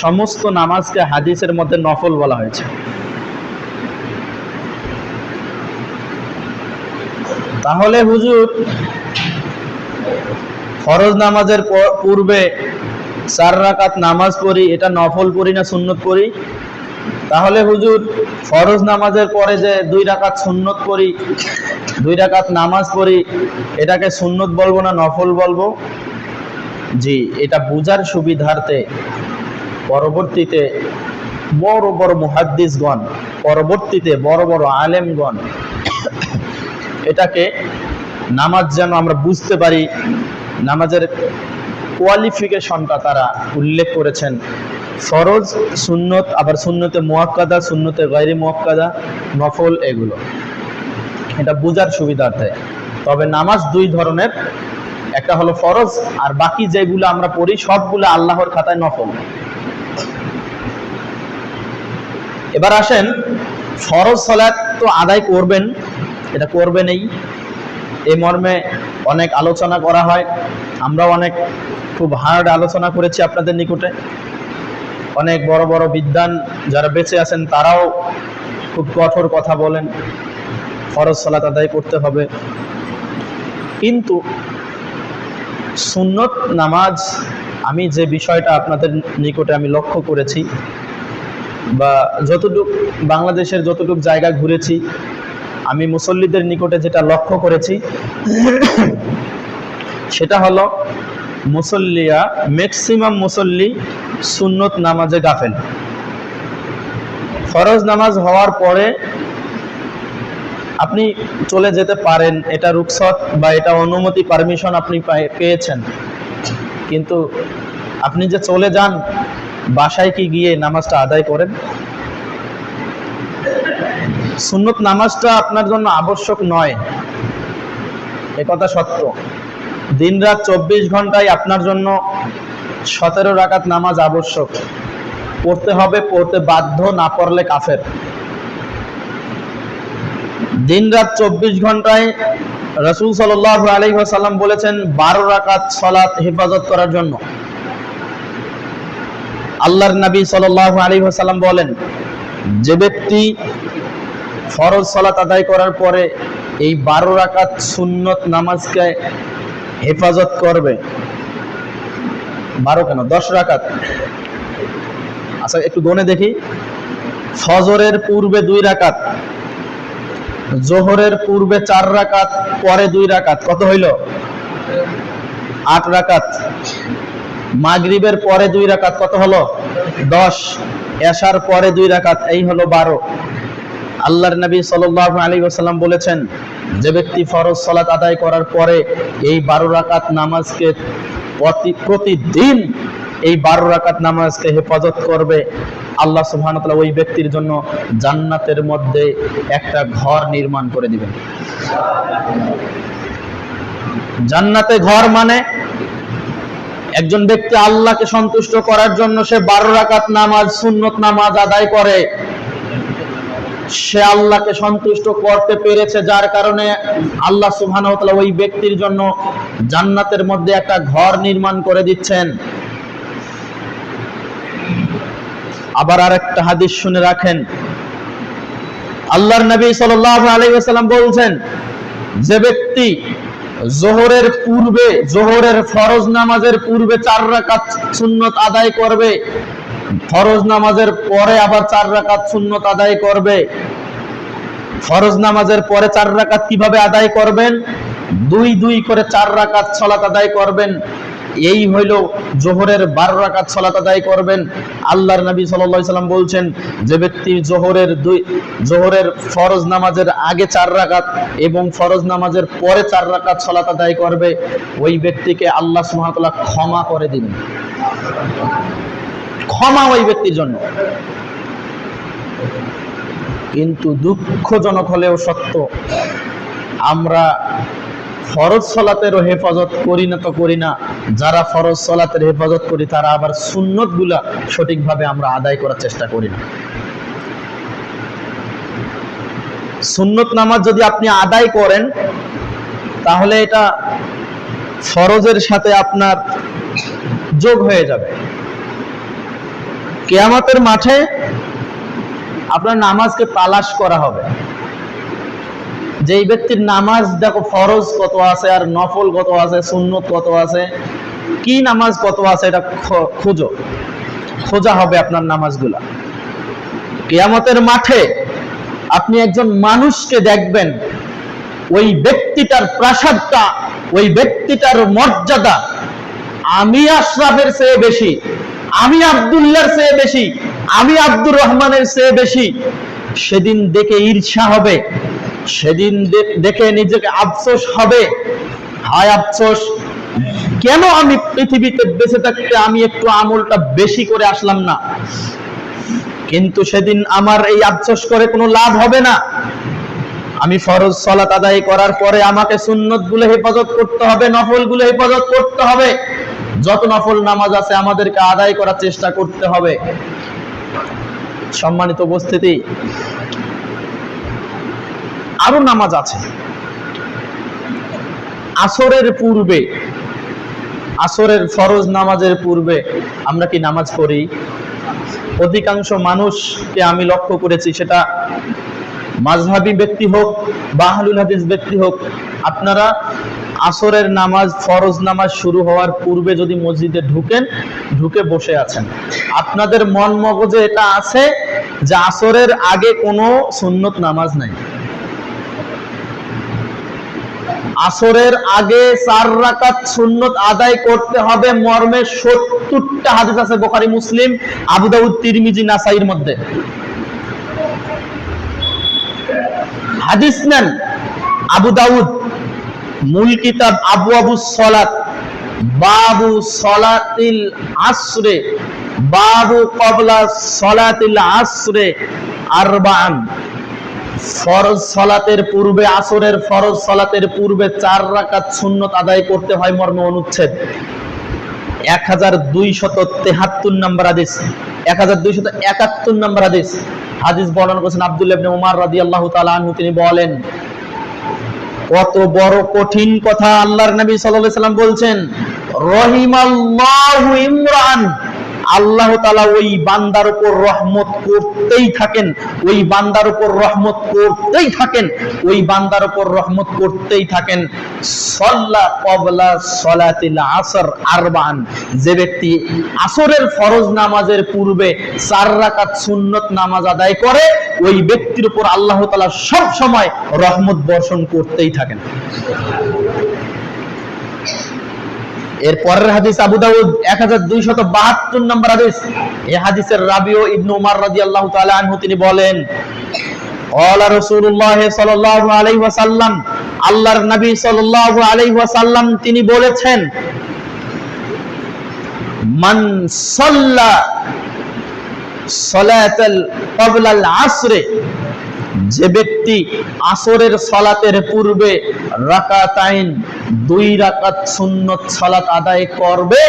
সমস্ত নামাজকে হাদিসের মধ্যে নফল বলা হয়েছে। তাহলে হুজুর ফরজ নামাজের পূর্বে 4 রাকাত নামাজ পড়ি, এটা নফল পড়ি না সুন্নত পড়ি? তাহলে হুজুর ফরজ নামাজের পরে যে 2 রাকাত সুন্নত পড়ি, 2 রাকাত নামাজ পড়ি, এটাকে সুন্নত বলবো না নফল বলবো? জি, এটা বুঝার সুবিধার্থে পরবর্তীতে বড় বড় মুহাদ্দিসগণ, পরবর্তীতে বড় বড় আলেমগণ এটাকে নামাজ যেন আমরা বুঝতে পারি, নামাজের কোয়ালিফিকেশনটা তারা উল্লেখ করেছেন। ফরজ, সুন্নত, আবার সুন্নতে মুআক্কাদা, সুন্নতে গায়রে মুআক্কাদা, নফল, এগুলো এটা বুঝার সুবিধার্থে। তবে নামাজ 2 ধরনের, একটা হলো ফরজ, আর বাকি যেগুলো আমরা পড়ি সবগুলো আল্লাহর খাতায় নফল। এবার আসেন, ফরজ সালাত তো আদায় করবেন, এটা করবেনই, এই মর্মে অনেক আলোচনা করা হয়। আমরাও অনেক খুব হার্ড আলোচনা করেছি আপনাদের নিকটে। অনেক বড় বড় বিদ্বান যারা বেঁচে আছেন তারাও খুব কঠোর কথা বলেন, ফরজ সালাত আদায় করতে হবে। কিন্তু সুন্নত নামাজ, আমি যে বিষয়টা আপনাদের নিকটে আমি লক্ষ্য করেছি, বা যতটুক বাংলাদেশের যতটুক জায়গা ঘুরেছি, আমি মুসল্লিদের নিকটে যেটা লক্ষ্য করেছি সেটা হলো মুসল্লিয়া, ম্যাক্সিমাম মুসল্লি সুন্নত নামাজে গাফেল। ফরজ নামাজ হওয়ার পরে আপনি চলে যেতে পারেন, এটা রুখসত বা এটা অনুমতি, পারমিশন আপনি পেয়েছেন, কিন্তু আপনি যে চলে যান, বাসায় কি গিয়ে নামাজটা আদায় করেন? সুন্নত নামাজটা আপনার জন্য আবশ্যক নয়, একথা সত্য। দিন রাত 24 ঘন্টায় আপনার জন্য 17 রাকাত নামাজ আবশ্যক, পড়তে হবে, পড়তে বাধ্য, না পড়লে কাফের। দিন রাত 24 ঘন্টায় রাসূল সাল্লাল্লাহু আলাইহি ওয়াসাল্লাম বলেছেন 12 রাকাত সালাত হেফাজত করার জন্য। আল্লাহর নবী সাল্লাল্লাহু আলাইহি ওয়াসাল্লাম বলেন, যে ব্যক্তি ফরজ সালাত আদায় করার পরে এই 12 রাকাত সুন্নত নামাজকে হেফাজত করবে, 12 কেন 10 রাকাত, আচ্ছা একটু গণে দেখি। ফজরের পূর্বে 2 রাকাত, জোহরের পূর্বে 4 রাকাত, পরে 2 রাকাত, কত হইল? 8 রাকাত। মাগরিবের পরে 2 রাকাত, কত হলো? 10। এশার পরে 2 রাকাত, এই হলো 12। আল্লাহর নবী সাল্লাল্লাহু আলাইহি ওয়াসাল্লাম বলেছেন, যে ব্যক্তি ফরজ সালাত আদায় করার পরে এই 12 রাকাত নামাজকে প্রতিদিন এই 12 রাকাত নামাজকে হেফাজত করবে, আল্লাহ সুবহানাহু ওয়া তাআলা ওই ব্যক্তির জন্য জান্নাতের মধ্যে একটা ঘর নির্মাণ করে দিবেন। জান্নাতে ঘর মানে একজন ব্যক্তি আল্লাহকে সন্তুষ্ট করার জন্য সে 12 রাকাত নামাজ, সুন্নত নামাজ আদায় করে, সে আল্লাহকে সন্তুষ্ট করতে পেরেছে, যার কারণে আল্লাহ সুবহানাহু ওয়া তাআলা ওই ব্যক্তির জন্য জান্নাতের মধ্যে একটা ঘর নির্মাণ করে দিচ্ছেন। আবার আরেকটা হাদিস শুনে রাখেন, আল্লাহর নবী সাল্লাল্লাহু আলাইহি ওয়াসাল্লাম বলছেন, যে ব্যক্তি জোহরের পূর্বে, জোহরের ফরজ নামাজের পূর্বে 4 রাকাত সুন্নত আদায় করবে, ফরজ নামাজের পরে আবার 4 রাকাত সুন্নত আদায় করবে। ফরজ নামাজের পরে 4 রাকাত কিভাবে আদায় করবেন? 2 করে 4 রাকাত সালাত আদায় করবেন, এই হইল জোহরের 12 রাকাত সালাত আদায় করবেন। আল্লাহর নবী সাল্লাল্লাহু আলাইহি ওয়াসাল্লাম বলছেন, যে ব্যক্তি জোহরের ফরজ নামাজের আগে 4 রাকাত এবং ফরজ নামাজের পরে 4 রাকাত সালাত আদায় করবে, ওই ব্যক্তিকে আল্লাহ সুবহানাহু ওয়া তাআলা ক্ষমা করে দিবেন। ক্ষমা ওই ব্যক্তির জন্য। কিন্তু দুঃখজনক হলেও সত্য, আমরা ফরজ সালাতেরও হেফাজত করি না তো করি না, যারা ফরজ সালাতের হেফাজত করি তারা আবার সুন্নত গুলা সঠিকভাবে আমরা আদায় করার চেষ্টা করি না। সুন্নত নামাজ যদি আপনি আদায় করেন তাহলে এটা ফরজের সাথে আপনার যোগ হয়ে যাবে। কিয়ামতের মাঠে আপনার নামাজকে তালাশ করা হবে। যেই ব্যক্তির নামাজ দেখো ফরজ কত আছে আর নফল কত আছে, সুন্নত কত আছে, কি নামাজ কত আছে, এটা খোঁজা হবে আপনার নামাজগুলা। কিয়ামতের মাঠে আপনি একজন মানুষকে দেখবেন, ওই ব্যক্তিটার প্রাসাদটা, ওই ব্যক্তিটার মর্যাদা আমি আশরাফের চেয়ে বেশি, আমি আব্দুল্লাহর চেয়ে বেশি, আমি আব্দুর রহমানের চেয়ে বেশি। সেদিন দেখে ঈর্ষা হবে, সেদিন দেখে নিজেকে আফসোস হবে, হায় আফসোস, কেন আমি পৃথিবীতে বেঁচে থাকতে আমি একটু আমলটা বেশি করে আসলাম না। কিন্তু সেদিন আমার এই আফসোস করে কোনো লাভ হবে না। আমি ফরজ সালাত আদায় করার পরে আমাকে সুন্নত গুলো হেফাজত করতে হবে, নফল গুলো হেফাজত করতে হবে। যত নফল নামাজ আছে আমাদেরকে আদায় করার চেষ্টা করতে হবে। সম্মানিত উপস্থিতি, আরো নামাজ আছে। আসরের পূর্বে, আসরের ফরজ নামাজের পূর্বে আমরা কি নামাজ পড়ি? অধিকাংশ মানুষকে আমি লক্ষ্য করেছি, সেটা মাযহাবী ব্যক্তি হোক বা আহলুল হাদিস ব্যক্তি হোক, আপনারা আসরের নামাজ, ফরজ নামাজ শুরু হওয়ার পূর্বে যদি মসজিদে ঢুকে বসে আছেন, আপনাদের মন মগজে এটা আছে যে আসরের আগে কোনো সুন্নত নামাজ নাই। আসরের আগে 4 রাকাত সুন্নত আদায় করতে হবে মর্মে 70টা হাদিস আছে বুখারী, মুসলিম, আবু দাউদ, তিরমিজি, নাসাইর মধ্যে। হাদিস নেন আবু দাউদ, মূল কিতাব আবওয়াবুস সালাত, বাবু সালাতিল আসরে, বাবু ক্বাবলা সালাতিল আসরে আরবাআন। ফরজ সালাতের পূর্বে, আসরের ফরজ সালাতের পূর্বে 4 রাকাত সুন্নত আদায় করতে হয় মর্মে অনুচ্ছেদ 1273 নম্বর হাদিস, 1271 নম্বর হাদিস। হাদিস বর্ণনা করেছেন আব্দুল্লাহ ইবনে উমর রাদিয়াল্লাহু তাআলা আনহু। তিনি বলেন, কত বড় কঠিন কথা আল্লাহর নবী সাল্লাল্লাহু আলাইহি সাল্লাম বলছেন, রহিমাল্লাহু ইমরান, আল্লাহ তাআলা ওই বান্দার উপর রহমত করতেই থাকেন, ওই বান্দার উপর রহমত করতেই থাকেন, ওই বান্দার উপর রহমত করতেই থাকেন। সাল্লা ক্বাবলা সালাতিল আসর আরবাআন, যে ব্যক্তি আসরের ফরজ নামাজের পূর্বে 4 রাকাত সুন্নত নামাজ আদায় করে, ওই ব্যক্তির উপর আল্লাহ তাআলা সব সময় রহমত বর্ষণ করতেই থাকেন। এর পরের হাদিস আবু দাউদ 1272 নম্বর হাদিস। এই হাদিসের রাবিও ইবনে উমর রাদিয়াল্লাহু তাআলা আনহু তিনি বলেন, ক্বালা রাসূলুল্লাহ সাল্লাল্লাহু আলাইহি ওয়াসাল্লাম, আল্লাহর নবী সাল্লাল্লাহু আলাইহি ওয়াসাল্লাম তিনি বলেছেন, মান সাল্লা সালাতাল ক্বাবলাল আসরে, যে ব্যক্তি আসরের সালাতের পূর্বে রাকাতাইন 2 রাকাত সুন্নত সালাত আদায় করবে,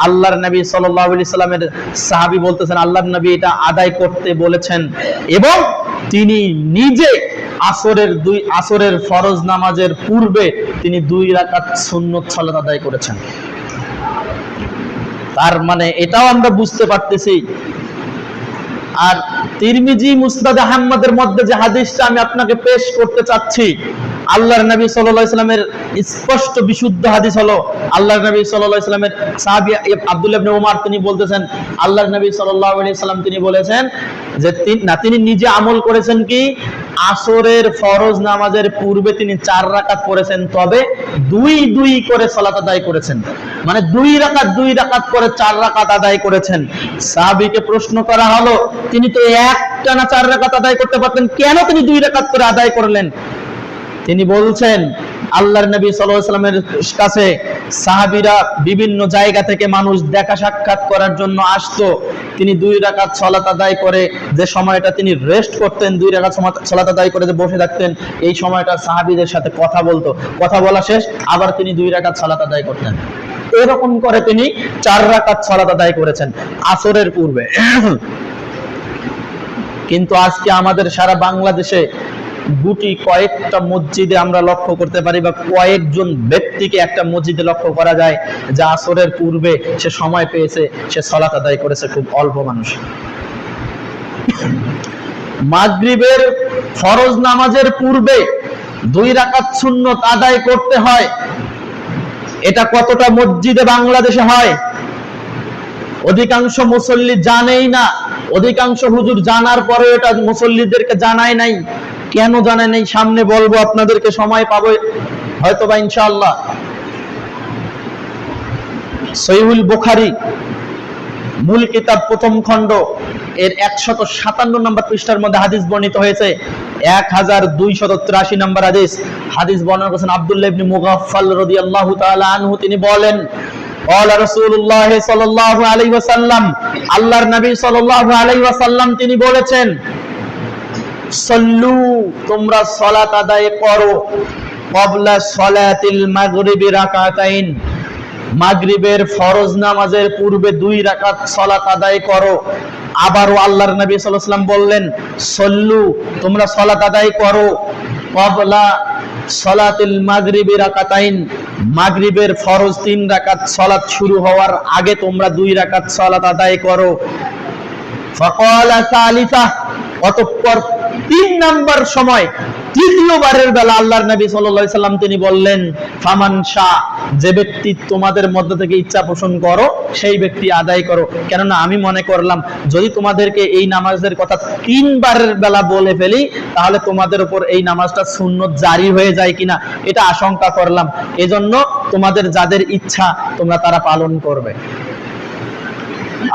আল্লাহর নবী সাল্লাল্লাহু আলাইহি সাল্লামের সাহাবী বলতেছেন আল্লাহর নবী এটা আদায় করতে বলেছেন, এবং তিনি নিজে আসরের ফরজ নামাজের পূর্বে তিনি 2 রাকাত সুন্নত সালাত আদায় করেছেন। তার মানে এটাও আমরা বুঝতে পারতেছি। আর তিরমিজি, মুসনাদ আহমদের মধ্যে যে হাদিসটা আমি আপনাকে পেশ করতে চাচ্ছি, আল্লাহর নবী সাল্লাল্লাহু আলাইহি সাল্লামের স্পষ্ট বিশুদ্ধ হাদিস হলো, আল্লাহর নবী সাল্লাল্লাহু আলাইহি সাল্লামের সাহাবী আব্দুল্লাহ ইবনে উমর তিনি বলতেছেন, আল্লাহর নবী সাল্লাল্লাহু আলাইহি সাল্লাম তিনি বলেছেন যে তিনি নিজে আমল করেছেন কি, আসরের ফরজ নামাজের পূর্বে তিনি 4 রাকাত পড়েছেন, তবে 2 করে সালাত আদায় করেছেন। মানে 2 রাকাত করে 4 রাকাত আদায় করেছেন। সাহাবীকে প্রশ্ন করা হলো, তিনি তো একটানা 4 রাকাত আদায় করতে পারতেন, কেন তিনি 2 রাকাত করে আদায় করলেন? তিনি বলছেন, আল্লাহর নবী সাল্লাল্লাহু আলাইহি ওয়াসাল্লামের কাছে সাহাবীরা বিভিন্ন জায়গা থেকে মানুষ দেখা সাক্ষাৎ করার জন্য আসতো। তিনি 2 রাকাত সালাত আদায় করে যে সময়টা তিনি রেস্ট করতেন, 2 রাকাত সালাত আদায় করে যে বসে থাকতেন, এই সময়টা সাহাবীদের সাথে কথা বলতো, কথা বলা শেষ আবার তিনি 2 রাকাত সালাত আদায় করতেন। এরকম করে তিনি 4 রাকাত সালাত আদায় করেছেন আসরের পূর্বে। কিন্তু আজকে আমাদের সারা বাংলাদেশে গুটি কয়েকটা মসজিদে আমরা লক্ষ্য করতে পারি, বা কয়েকজন ব্যক্তিকে একটা মসজিদে লক্ষ্য করা যায় যা আসরের পূর্বে সে সময় পেয়েছে, সে সালাত আদায় করেছে, খুব অল্প মানুষ। মাগরিবের ফরজ নামাজের পূর্বে 2 রাকাত সুন্নত আদায় করতে হয়, এটা কতটা মসজিদে বাংলাদেশে হয়? অধিকাংশ মুসল্লি জানেই না। অধিকাংশ হুজুর জানার পরে এটা মুসল্লিদেরকে জানায় নাই। কেন জানায় নাই সামনে বলবো, আপনাদেরকে সময় পাবো হয়তোবা ইনশাআল্লাহ। সহিহুল বুখারী মূল কিতাব প্রথম খণ্ড এর 157 নম্বর পৃষ্ঠার মধ্যে হাদিস বর্ণিত হয়েছে, 1283 নম্বর হাদিস। হাদিস বর্ণনা করেছেন আব্দুল্লাহ ইবনে মুগাফফাল রাদিয়াল্লাহু তাআলা আনহু। তিনি বলেন, ক্বালা রাসূলুল্লাহ সাল্লাল্লাহু আলাইহি ওয়াসাল্লাম, আল্লাহর নবী সাল্লাল্লাহু আলাইহি ওয়াসাল্লাম তিনি বলেছেন, সল্লু, তোমরা সালাত আদায় করো, ক্বাবলা সালাতিল মাগরিবি রাকাতাইন, মাগরিবের ফরজ নামাজের পূর্বে 2 রাকাত সালাত আদায় করো। আবারও আল্লাহর নবী সাল্লাল্লাহু আলাইহি ওয়াসাল্লাম বললেন, সল্লু, তোমরা সালাত আদায় করো, ক্বাবলা সালাতিল মাগরিবি রাকাতাইন, মাগরিবের ফরজ 3 রাকাত সালাত শুরু হওয়ার আগে তোমরা 2 রাকাত সালাত আদায় করো। ফাকালা সালিসা, অতঃপর 3 নাম্বার সময়, তৃতীয়বারের বেলা আল্লাহর নবী সাল্লাল্লাহু আলাইহি ওয়াসাল্লাম তিনি বললেন, ফামান শাহ, যে ব্যক্তি তোমাদের মধ্য থেকে ইচ্ছা পোষণ করো সেই ব্যক্তি আদায় করো। কেননা আমি মনে করলাম যদি তোমাদেরকে এই নামাজের কথা 3 বারের বেলা বলে ফেলি তাহলে তোমাদের উপর এই নামাজটা সুন্নত জারি হয়ে যায় কিনা এটা আশঙ্কা করলাম, এজন্য তোমাদের যাদের ইচ্ছা তোমরা তারা পালন করবে।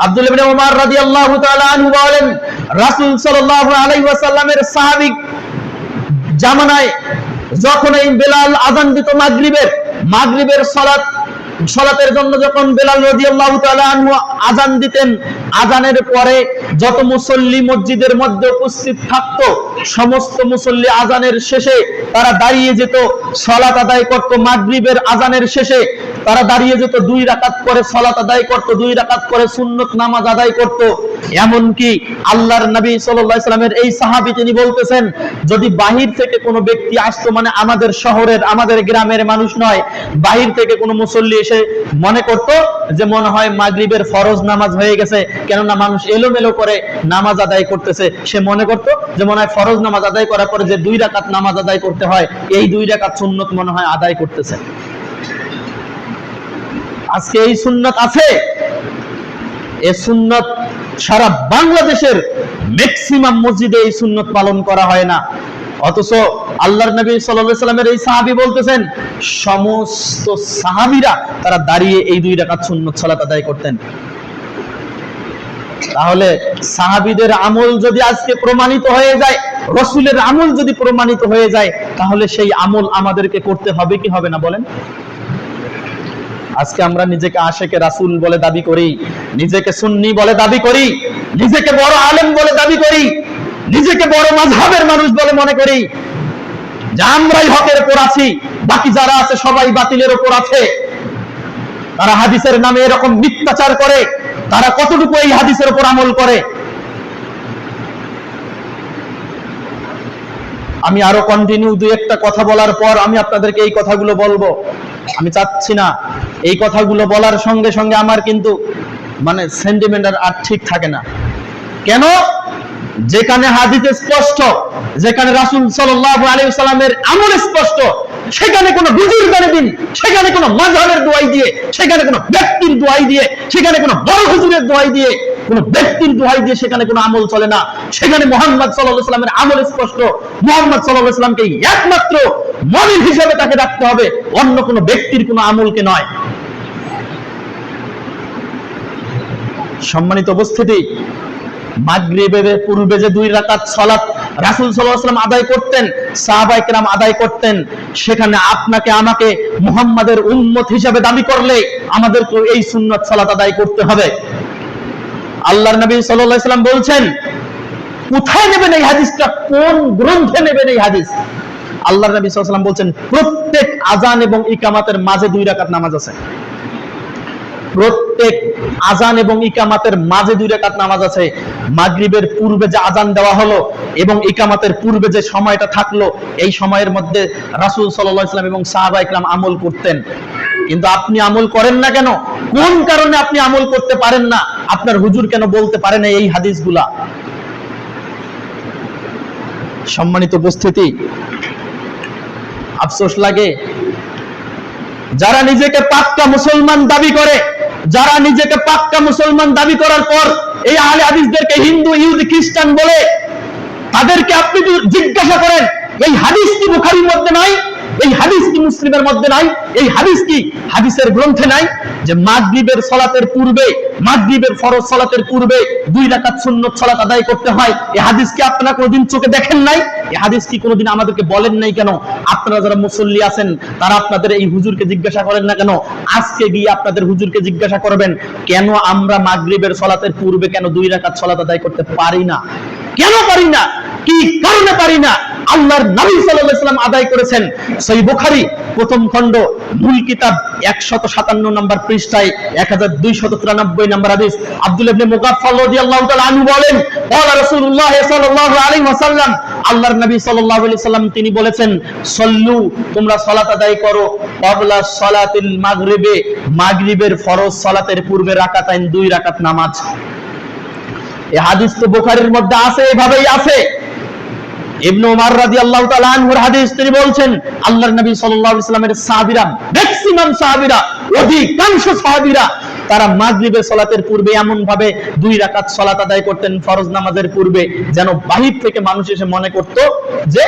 আব্দুল্লাহ ইবনে উমর রাদিয়াল্লাহু তাআলা আনহু বলেন, রাসূল সাল্লাল্লাহু আলাইহি ওয়াসাল্লামের সাহাবী জামানায় যখন এই বেলাল আযান দিত মাগরিবের সালাতের জন্য, যখন বেলাল রাদিয়াল্লাহু তাআলা আনহু আযান দিতেন, আযানের পরে যত মুসল্লি মসজিদের মধ্যে উপস্থিত থাকতো সমস্ত মুসল্লি আযানের শেষে তারা দাঁড়িয়ে যেত, সালাত আদায় করত। মাগরিবের আযানের শেষে তারা দাঁড়িয়ে যেত, 2 রাকাত করে সালাত আদায় করত, 2 রাকাত করে সুন্নত নামাজ আদায় করত। এমনকি আল্লাহর নবী সাল্লাল্লাহু আলাইহি ওয়াসাল্লামের এই সাহাবী তিনি বলতেছেন, যদি বাহির থেকে কোনো ব্যক্তি আসতো, মানে আমাদের শহরের আমাদের গ্রামের মানুষ নয়, বাহির থেকে কোনো মুসল্লি এসে মনে করত যে মনে হয় মাগরিবের ফরজ নামাজ হয়ে গেছে, কেননা মানুষ এলোমেলো করে নামাজ আদায় করতেছে, সে মনে করত যে মনে হয় ফরজ নামাজ আদায় করার পরে যে 2 রাকাত নামাজ আদায় করতে হয় এই 2 রাকাত সুন্নত মনে হয় আদায় করতেছে। আজকে এই সুন্নত আছে, এই সুন্নত সারা বাংলাদেশের ম্যাক্সিমাম মসজিদে এই সুন্নত পালন করা হয় না। অথচ আল্লাহর নবী সাল্লাল্লাহু আলাইহি ওয়াসাল্লামের এই সাহাবী বলতেছেন, সমস্ত সাহাবীরা তারা দাঁড়িয়ে এই 2 রাকাত সুন্নত সালাত আদায় করতেন। তাহলে সাহাবীদের আমল যদি আজকে প্রমাণিত হয়ে যায়, রাসূলের আমল যদি প্রমাণিত হয়ে যায়, তাহলে সেই আমল আমাদেরকে করতে হবে কি হবে না বলেন? আজকে আমরা নিজেকে আশেকে রাসূল বলে দাবি করি, নিজেকে সুন্নি বলে দাবি করি, নিজেকে বড় আলেম বলে দাবি করি, নিজেকে বড় মাযহাবের মানুষ বলে মনে করি যে আমরাই হকের উপর আছি, বাকি যারা আছে সবাই বাতিলের উপর আছে। তারা হাদিসের নামে এরকম মিথ্যাচার করে, তারা কতটুকু এই হাদিসের উপর আমল করে? আমি আরো কন্টিনিউ 2-1টা কথা বলার পর আমি আপনাদেরকে এই কথাগুলো বলবো। আমি চাচ্ছি না এই কথাগুলো বলার সঙ্গে সঙ্গে আমার কিন্তু মানে সেন্টিমেন্ট আর ঠিক থাকে না। কেন? যেখানে হাদিসে স্পষ্ট, যেখানে রাসূল সাল্লাল্লাহু আলাইহি ওয়াসাল্লামের আমল স্পষ্ট, সেখানে কোনো বুজুর্গানে দিন, সেখানে কোনো মাযহাবের দোয়াই দিয়ে, সেখানে কোনো ব্যক্তির দোয়াই দিয়ে, সেখানে কোনো বড় হুজুরের দোয়াই দিয়ে, কোনো ব্যক্তির দোয়াই দিয়ে সেখানে কোনো আমল চলে না। সেখানে মুহাম্মদ সাল্লাল্লাহু আলাইহি ওয়াসাল্লামের আমল স্পষ্ট। মুহাম্মদ সাল্লাল্লাহু আলাইহি ওয়াসাল্লামকে একমাত্র মুমিন হিসেবে তাকে রাখতে হবে, অন্য কোনো ব্যক্তির কোনো আমলকে নয়। সম্মানিত উপস্থিতি, মাগরিবের পূর্বে যে 2 রাকাত সালাত রাসূল সাল্লাল্লাহু আলাইহি ওয়াসাল্লাম আদায় করতেন, সাহাবায়ে কেরাম আদায় করতেন, সেখানে আপনাকে আমাকে মুহাম্মাদের উম্মত হিসেবে দাবি করলে আমাদেরকে এই সুন্নাত সালাত আদায় করতে হবে। আল্লাহর নবী সাল্লাল্লাহু আলাইহি ওয়াসাল্লাম বলছেন, কোথায় নেবেন এই হাদিসটা, কোন গ্রন্থে নেবেন এই হাদিস? আল্লাহর নবী সাল্লাল্লাহু আলাইহি ওয়াসাল্লাম বলছেন, প্রত্যেক আযান এবং ইকামাতের মাঝে 2 রাকাত নামাজ আছে। প্রত্যেক আজান এবং ইকামাতের মাঝে 2 রাকাত নামাজ আছে। মাগরিবের পূর্বে যে আজান দেওয়া হলো এবং ইকামাতের পূর্বে যে সময়টা থাকলো, এই সময়ের মধ্যে রাসূল সাল্লাল্লাহু আলাইহি ওয়াসাল্লাম এবং সাহাবায়ে কেরাম আমল করতেন। কিন্তু আপনি আমল করেন না কেন? কোন কারণে আপনি আমল করতে পারেন না? আপনার হুজুর কেন বলতে পারে না এই হাদিসগুলা? সম্মানিত উপস্থিতি, আফসোস লাগে যারা নিজেকে পাক্কা মুসলমান দাবি করে, যারা নিজেকে পাক্কা মুসলমান দাবি করার পর এই আহলে হাদিসদেরকে হিন্দু, ইহুদি, খ্রিস্টান বলে, তাদেরকে আপনি জিজ্ঞাসা করেন এই হাদিস কি বুখারীর মধ্যে নাই? এই হাদিস কি মুসলিমের মধ্যে নাই? এই হাদিস কি হাদিসের গ্রন্থে নাই যে মাগরিবের সালাতের পূর্বে, মাগরিবের ফরজ সালাতের পূর্বে 2 রাকাত সুন্নত সালাত আদায় করতে হয়? এই হাদিস কি আপনারা কোনোদিন চোখে দেখেন নাই? এই হাদিস কি কোনোদিন আমাদেরকে বলেন নাই কেন? আপনারা যারা মুসল্লি আছেন তারা আপনাদের এই হুজুরকে জিজ্ঞাসা করেন না কেন? আজকে গিয়ে আপনাদের হুজুরকে জিজ্ঞাসা করবেন কেন আমরা মাগরিবের সালাতের পূর্বে কেন 2 রাকাত সালাত আদায় করতে পারি না? কেন পারি না? কি কারণে পারি না? আল্লাহর নবী সাল্লাল্লাহু আলাইহি ওয়াসাল্লাম আদায় করেছেন। সহিহ বুখারী প্রথম খণ্ড মূল কিতাব 157 নম্বর পৃষ্ঠায় 1293 নম্বর হাদিস, আব্দুল্লাহ ইবনে মুগাফফাল রাদিয়াল্লাহু তাআলা আনহু বলেন, ক্বালা রাসূলুল্লাহ সাল্লাল্লাহু আলাইহি ওয়াসাল্লাম, আল্লাহর নবী সাল্লাল্লাহু আলাইহি ওয়াসাল্লাম তিনি বলেছেন, সল্লু, তোমরা সালাত আদায় করো, ক্বাবলা সালাতিল মাগরিবে, মাগরিবের ফরজ সালাতের পূর্বে রাকাতাইন, 2 রাকাত নামাজ। এই হাদিস তো বুখারীর মধ্যে আছে, এভাবেই আছে। ইবনে ওমর রাদিয়াল্লাহু তাআলা আনহুর হাদিস, তিনি বলছেন আল্লাহর নবী সাল্লাল্লাহু আলাইহি ওয়াসাল্লামের সাহাবীরা, ম্যাক্সিমাম সাহাবীরা, অধিকাংশ সাহাবীরা তারা মাগরিবের সালাতের পূর্বে এমন ভাবে 2 রাকাত সালাত আদায় করতেন ফরজ নামাজের পূর্বে, যেন বাহির থেকে মানুষ এসে মনে করত যে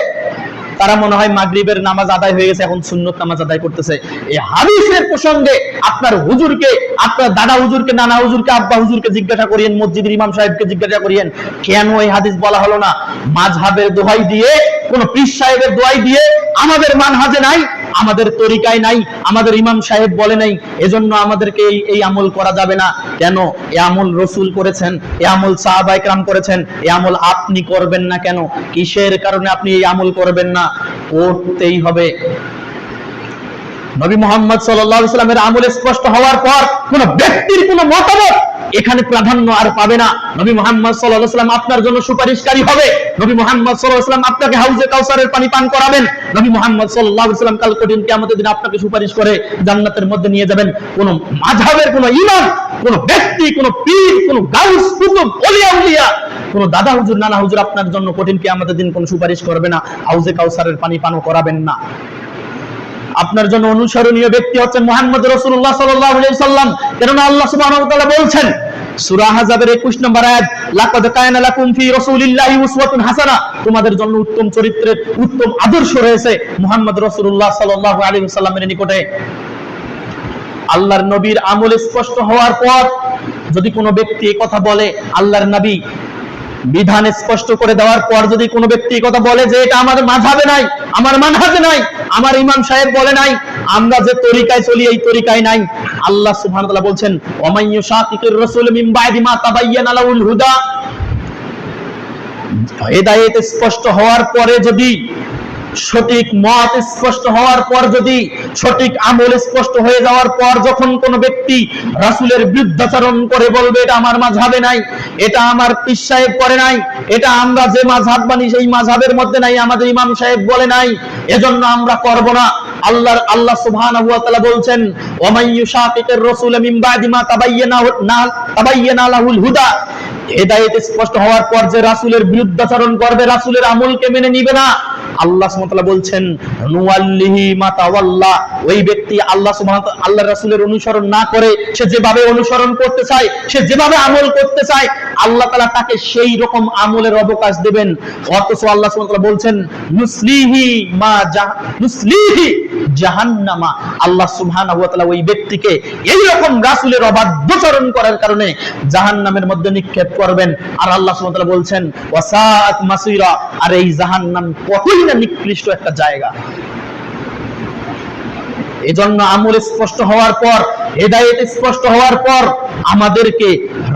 তারা মনে হয় মাগরিবের নামাজ আদায় হয়ে গেছে, এখন সুন্নত নামাজ আদায় করতেছে। এই হাদিসের প্রসঙ্গে আপনার হুজুরকে, আপনার দাদা হুজুরকে, নানা হুজুরকে, আব্বা হুজুরকে জিজ্ঞাসা করিয়েন, মসজিদের ইমাম সাহেবকে জিজ্ঞাসা করিয়েন কেন এই হাদিস বলা হলো না? মাযহাবের দোহাই দিয়ে, কোন পীর সাহেবের দোহাই দিয়ে আমাদের মানহাজে নাই, আমাদের তরিকায় নাই, আমাদের ইমাম সাহেব বলে নাই, এজন্য আমাদেরকে এই আমল করা যাবে না। কেন? এই আমল রাসূল করেছেন, এই আমল সাহাবায়ে কেরাম করেছেন, এই আমল আপনি করবেন না কেন? কিসের কারণে আপনি এই আমল করবেন না? করতেই হবে। নবী মুহাম্মদ সাল্লাল্লাহু আলাইহি ওয়াসাল্লামের আমল স্পষ্ট হওয়ার পর কোন ব্যক্তির কোন মতামত এখানে প্রাধান্য আর পাবে না। নবী মুহাম্মদ সাল্লাল্লাহু আলাইহি ওয়াসাল্লাম আপনার জন্য সুপারিশকারী হবে। নবী মুহাম্মদ সাল্লাল্লাহু আলাইহি ওয়াসাল্লাম আপনাকে হাউজে কাউসারের পানি পান করাবেন। নবী মুহাম্মদ সাল্লাল্লাহু আলাইহি ওয়াসাল্লাম কাল কঠিন কিয়ামতের দিন আপনাকে সুপারিশ করে জান্নাতের মধ্যে নিয়ে যাবেন। কোন মাযহাবের কোন ইমাম, কোন ব্যক্তি, কোন পীর, কোন গাউস, কুতুব, ওলিয়া উলিয়া, কোন দাদা হুজুর, নানা হুজুর আপনার জন্য কঠিন কিয়ামতের দিন কোন সুপারিশ করবে না, হাউজে কাউসারের পানি পানও করাবেন না। আপনার জন্য অনুসরণীয় ব্যক্তি হচ্ছেন মুহাম্মদ রাসূলুল্লাহ সাল্লাল্লাহু আলাইহি ওয়াসাল্লাম। কেননা আল্লাহ সুবহানাহু ওয়া তাআলা বলছেন সূরা আহজাবের 21 নম্বর আয়াত, লাকাদ কানা লাকুম ফি রাসূলিল্লাহি উসওয়াতুন হাসানাহ, তোমাদের জন্য উত্তম চরিত্রের উত্তম আদর্শ রয়েছে মুহাম্মদ রাসূলুল্লাহ সাল্লাল্লাহু আলাইহি ওয়াসাল্লামের নিকটে। আল্লাহর নবীর আমল স্পষ্ট হওয়ার পর যদি কোনো ব্যক্তি এই কথা বলে, আল্লাহর নবী বিধান স্পষ্ট করে দেওয়ার পর যদি কোনো ব্যক্তি কথা বলে যে এটা আমার মাযহাবে নাই, আমার মানহাজে নাই, আমার ইমাম সাহেব বলে নাই, আমরা যে তরিকায় চলি এই তরিকায় নাই, আল্লাহ সুবহানাহু ওয়া তাআলা বলছেন ওয়ামাইয়ু শাকিকির রাসূল মিন বা'দি মা তাবায়্যানা লাহুল হুদা, হেদায়েত স্পষ্ট হওয়ার পরে যদি, সঠিক মত স্পষ্ট হওয়ার পর যদি, সঠিক আমল স্পষ্ট হয়ে যাওয়ার পর যখন কোন ব্যক্তি রাসূলের বিরুদ্ধাচরণ করে বলবে এটা আমার মাযহাবে নাই, এটা আমার পীর সাহেব করে নাই, এটা আমরা যে মাযহাব মানি সেই মাযহাবের মধ্যে নাই, আমাদের ইমাম সাহেব বলে নাই, এজন্য আমরা করব না। আল্লাহ সুবহানাহু ওয়া তাআলা বলছেন ওয়ামাইয়ু শাকিকির রাসূল মিন বা'দি মা তাবায়্যানা লাহুল হুদা, হেদায়েত স্পষ্ট হওয়ার পর যে রাসূলের বিরুদ্ধাচরণ করবে, রাসূলের আমলকে মেনে নিবে না, আল্লাহ সুবহানাহু ওয়া তাআলা বলছেন নুওয়াল্লিহি মা তাওয়াল্লা, ওই ব্যক্তি আল্লাহ সুবহানাহু ওয়া তাআলা, আল্লাহর রাসূলের অনুসরণ না করে সে যেভাবে অনুসরণ করতে চায়, সে যেভাবে আমল করতে চায়, আল্লাহ তাআলা তাকে সেই রকম আমলের অবকাশ দেবেন। অথচ আল্লাহ সুবহানাহু ওয়া তাআলা বলছেন নুসলিহি জাহান্নামা, আল্লাহ সুবহানাহু ওয়া তাআলা ওই ব্যক্তিকে এই রকম রাসূলের অবাধ্যচরণ করার কারণে জাহান্নামের মধ্যে নিক্ষেপ করবেন। আর আল্লাহ সুবহানাহু ওয়া তাআলা বলছেন ওয়াসাআত মাসীরা, আর এই জাহান্নাম কতই না নিকৃষ্ট একটা জায়গা। এজন্য আমল স্পষ্ট হওয়ার পর, হেদায়েত স্পষ্ট হওয়ার পর আমাদেরকে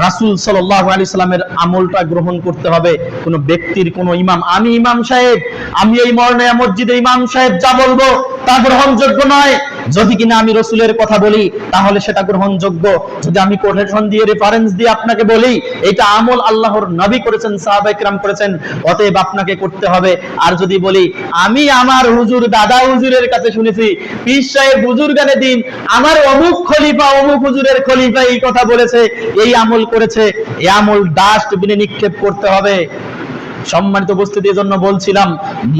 রাসূল সাল্লাল্লাহু আলাইহি সাল্লামের আমলটা গ্রহণ করতে হবে। কোন ব্যক্তির, কোন ইমাম, আমি ইমাম সাহেব, আমি এই মরণে মসজিদে ইমাম সাহেব যা বলবো তা গ্রহণযোগ্য নয়। যদি কিনা আমি রসুলের কথা বলি তাহলে সেটা গ্রহণযোগ্য। যদি আমি কোটেশন দিয়ে রেফারেন্স দিয়ে আপনাকে বলি এটা আমল আল্লাহর নবী করেছেন, সাহাবায়ে কেরাম করেছেন, অতএব আপনাকে করতে হবে। আর যদি বলি আমি আমার হুজুর দাদা হুজুরের কাছে শুনেছি, পীর সাহেব বুজুর্গানে দিন আমার অমুক খলিফা অমুক হুজুরের খলিফা এই কথা বলেছে, এই আমল করেছে, এই আমল ডাস্টবিনে নিক্ষেপ করতে হবে। সম্মানিত উপস্থিতি, এজন্য বলছিলাম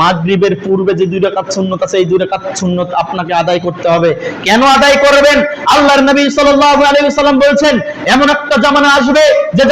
মাগরিবের পূর্বে যে 2 রাকাত সুন্নত আছে এই 2 রাকাত সুন্নত আপনাকে আদায় করতে হবে। কেন আদায় করবেন? আল্লাহর নবী সাল্লাল্লাহু আলাইহি ওয়াসাল্লাম বলছেন এমন একটা জামানা আসবে যে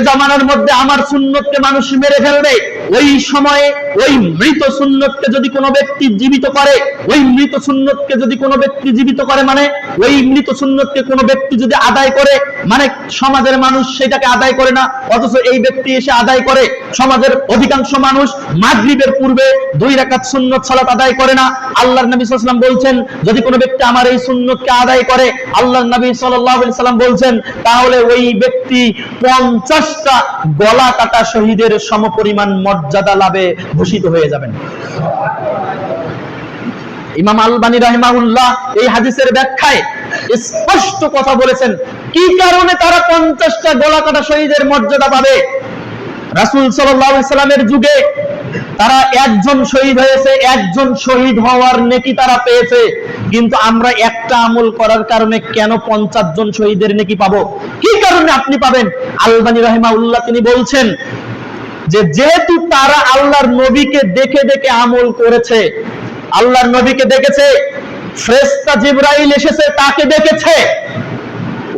জামানার মধ্যে আমার সুন্নতকে মানুষ মেরে ফেলবে। ওই সময়ে ওই মৃত সুন্নতকে যদি কোনো ব্যক্তি জীবিত করে, ওই মৃত সুন্নতকে যদি কোনো ব্যক্তি জীবিত করে মানে ওই মৃত সুন্নতকে কোনো ব্যক্তি যদি আদায় করে, মানে সমাজের মানুষ সেটাকে আদায় করে না, অথচ এই ব্যক্তি এসে আদায় করে। সমাজের অধিকাংশ মানুষ মাগরিবের পূর্বে 2 রাকাত সুন্নত সালাত আদায় করে না। আল্লাহর নবী সাল্লাল্লাহু আলাইহি ওয়াসাল্লাম বলছেন যদি কোনো ব্যক্তি আমার এই সুন্নতকে আদায় করে, আল্লাহর নবী সাল্লাল্লাহু আলাইহি ওয়াসাল্লাম বলছেন তাহলে ওই ব্যক্তি 50টা গলা কাটা শহীদের সমপরিমাণ মর্যাদা লাভে ভূষিত হয়ে যাবেন। ইমাম আলবানী রাহিমাহুল্লাহ এই হাদিসের ব্যাখ্যায় স্পষ্ট কথা বলেছেন কি কারণে তারা 50টা গলা কাটা শহীদের মর্যাদা পাবে। রাসূল সাল্লাল্লাহু আলাইহি সাল্লামের যুগে তারা একজন শহীদ হয়েছে, একজন শহীদ হওয়ার নেকি তারা পেয়েছে, কিন্তু আমরা একটা আমল করার কারণে কেন 50 জন শহীদের নেকি পাবো? কি কারণে আপনি পাবেন? আলবানী রাহিমাহুল্লাহ তিনি বলছেন যে যেহেতু তারা আল্লাহর নবীকে দেখে দেখে আমল করেছে, আল্লাহর নবীকে দেখেছে, ফেরেশতা জিবরাইল এসেছে তাকে দেখেছে,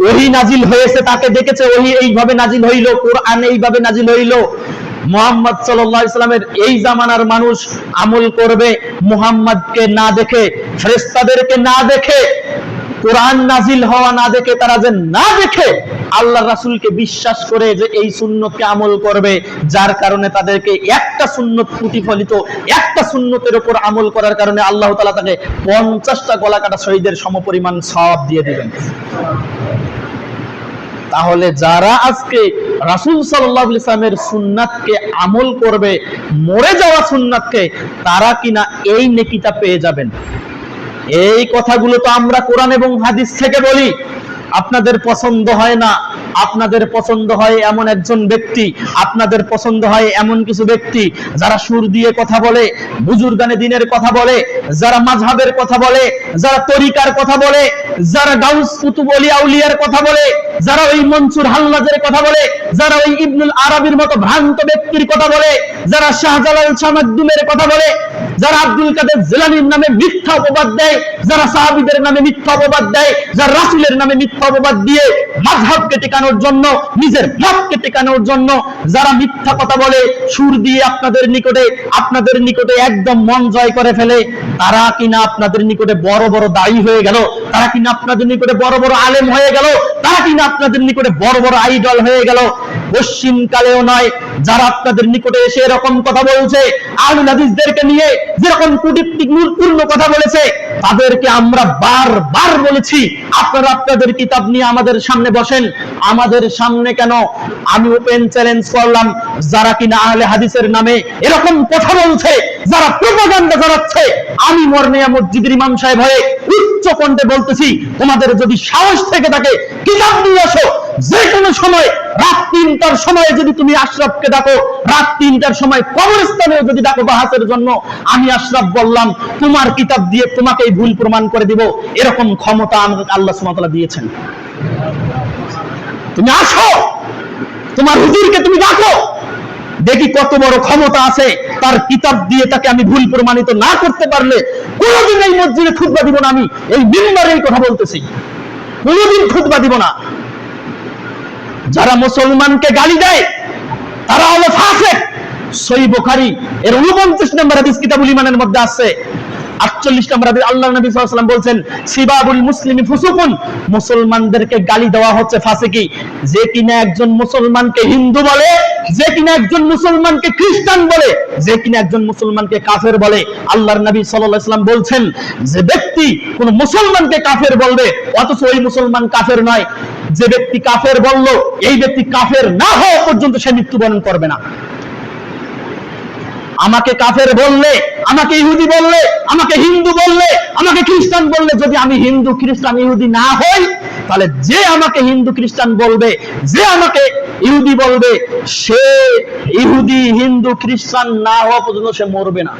ওহী নাজিল হয়েছে তাকে দেখেছে, ওহী এইভাবে নাজিল হইল, কোরআন এইভাবে নাজিল হইল। মুহাম্মদ সাল্লাল্লাহু আলাইহি সাল্লামের এই জামানার মানুষ আমল করবে মুহাম্মদকে না দেখে, ফেরেশতাদেরকে না দেখে, কোরআন নাজিল হওয়া না দেখে, তারা যে না দেখে আল্লাহর রাসূলকে বিশ্বাস করে যে এই সুন্নতকে আমল করবে, যার কারণে তাদেরকে একটা সুন্নত প্রতিফলিত, একটা সুন্নতের উপর আমল করার কারণে আল্লাহ তাআলা তাকে 50টা গলা কাটা শহীদের সমপরিমাণ সওয়াব দিয়ে দিবেন। তাহলে যারা আজকে রাসূল সাল্লাল্লাহু আলাইহি ওয়াসাল্লামের সুন্নাতকে আমল করবে, মরে যাওয়া সুন্নাতকে, তারা কিনা এই নেকিটা পেয়ে যাবেন। এই কথাগুলো তো আমরা কোরআন এবং হাদিস থেকে বলি, আপনাদের পছন্দ হয় না, আপনাদের পছন্দ হয় এমন একজন ব্যক্তি, আপনাদের পছন্দ হয় এমন কিছু ব্যক্তি যারা সুর দিয়ে কথা বলে, বুজুর্গানে দিনের কথা বলে, যারা মাযহাবের কথা বলে, যারা তরিকার কথা বলে, যারা গাউস কুতুব ওলিয়া আউলিয়ার কথা বলে, যারা ওই মনসুর হাল্লাজের কথা বলে, যারা ওই ইবনুল আরাবির মতো ভ্রান্ত ব্যক্তির কথা বলে, যারা শাহজালাল শামাদ্দুমের কথা বলে, যারা আব্দুল কাদের জিলানীর নামে মিথ্যা অপবাদ দেয়, যারা সাহাবীদের নামে মিথ্যা অপবাদ দেয়, যারা রাসূলের নামে মিথ্যা অপবাদ দিয়ে মাযহাবকে টিকানোর জন্য, নিজের মতকে টিকানোর জন্য যারা মিথ্যা কথা বলে, সুর দিয়ে আপনাদের নিকটে একদম মন জয় করে ফেলে, তারা কিনা আপনাদের নিকটে বড় বড় দায়ী হয়ে গেল, তারা কিনা আপনাদের নিকটে বড় বড় আলেম হয়ে গেল, তারা কিনা আপনাদের নিকটে বড় বড় আইডল হয়ে গেল। পশ্চিম কালেও নয়, যারা আপনাদের নিকটে এসে এরকম কথা বলছে, আহলুল হাদিসদেরকে নিয়ে যেরকম কূটনীতিপূর্ণ কথা বলেছে, তাদেরকে আমরা বারবার বলেছি আপনারা আপনাদের কিতাব নিয়ে আমাদের সামনে বসেন। আমাদের সামনে কেন? আমি ওপেন চ্যালেঞ্জ করলাম, যারা কিনা আহলে হাদিসের নামে এরকম কথা বলছে, যারা প্রোপাগান্ডা চালাচ্ছে, আমি মরনিয়া মসজিদের ইমাম সাহেব হয়ে উচ্চ কণ্ঠে বলতেছি, তোমাদের যদি সাহস থেকে থাকে কিতাব নিয়ে আসো। যে কোনো সময় রাত 3টার সময় যদি তুমি আশরাফকে ডাকো, রাত 3টার সময় কবরস্থানে যদি ডাকো বাহাসের জন্য, আমি আশরাফ বললাম তোমার কিতাব দিয়ে তোমাকে এই ভুল প্রমাণ করে দিব। এরকম ক্ষমতা আমাকে আল্লাহ সুবহানাহু ওয়া তাআলা দিয়েছেন। তুমি আসো, তোমার হুজুরকে তুমি ডাকো, দেখি কত বড় ক্ষমতা আছে, তার কিতাব দিয়ে তাকে আমি ভুল প্রমাণিত না করতে পারলে কোনোদিন এই মসজিদে খুতবা দিব না। আমি এই মিম্বারে এই কথা বলতেছি, কোনোদিন খুতবা দিব না। যারা মুসলমানকে গালি দেয় তারা হলো ফাসিক। সহিহ বুখারী এর 49 নম্বর হাদিস কিতাবুল ঈমানের মধ্যে আছে। 48 নম্বর হাদিস আল্লাহর নবী সাল্লাল্লাহু আলাইহি ওয়াসাল্লাম বলেন সিবাবুল মুসলিমি ফুসুকুন, মুসলমানদেরকে গালি দেওয়া হচ্ছে ফাসিকি। যে কিনা একজন মুসলমানকে হিন্দু বলে, যে কিনা একজন মুসলমানকে খ্রিস্টান বলে, যে কিনা একজন মুসলমানকে কাফের বলে, আল্লাহর নবী সাল্লাল্লাহু আলাইহি ওয়াসাল্লাম বলছেন যে ব্যক্তি কোন মুসলমানকে কাফের বলবে অথচ ওই মুসলমান কাফের নয়, যে ব্যক্তি কাফের বলল এই ব্যক্তি কাফের না হওয়া পর্যন্ত সে মৃত্যুবরণ করবে না। আমাকে কাফের বললে, আমাকে ইহুদি বললে, আমাকে হিন্দু বললে, আমাকে খ্রিস্টান বললে, যদি আমি হিন্দু খ্রিস্টান ইহুদি না হই, তাহলে যে আমাকে হিন্দু খ্রিস্টান বলবে, যে আমাকে ইহুদি বলবে, সে ইহুদি হিন্দু খ্রিস্টান না হওয়া পর্যন্ত সে মরবে না।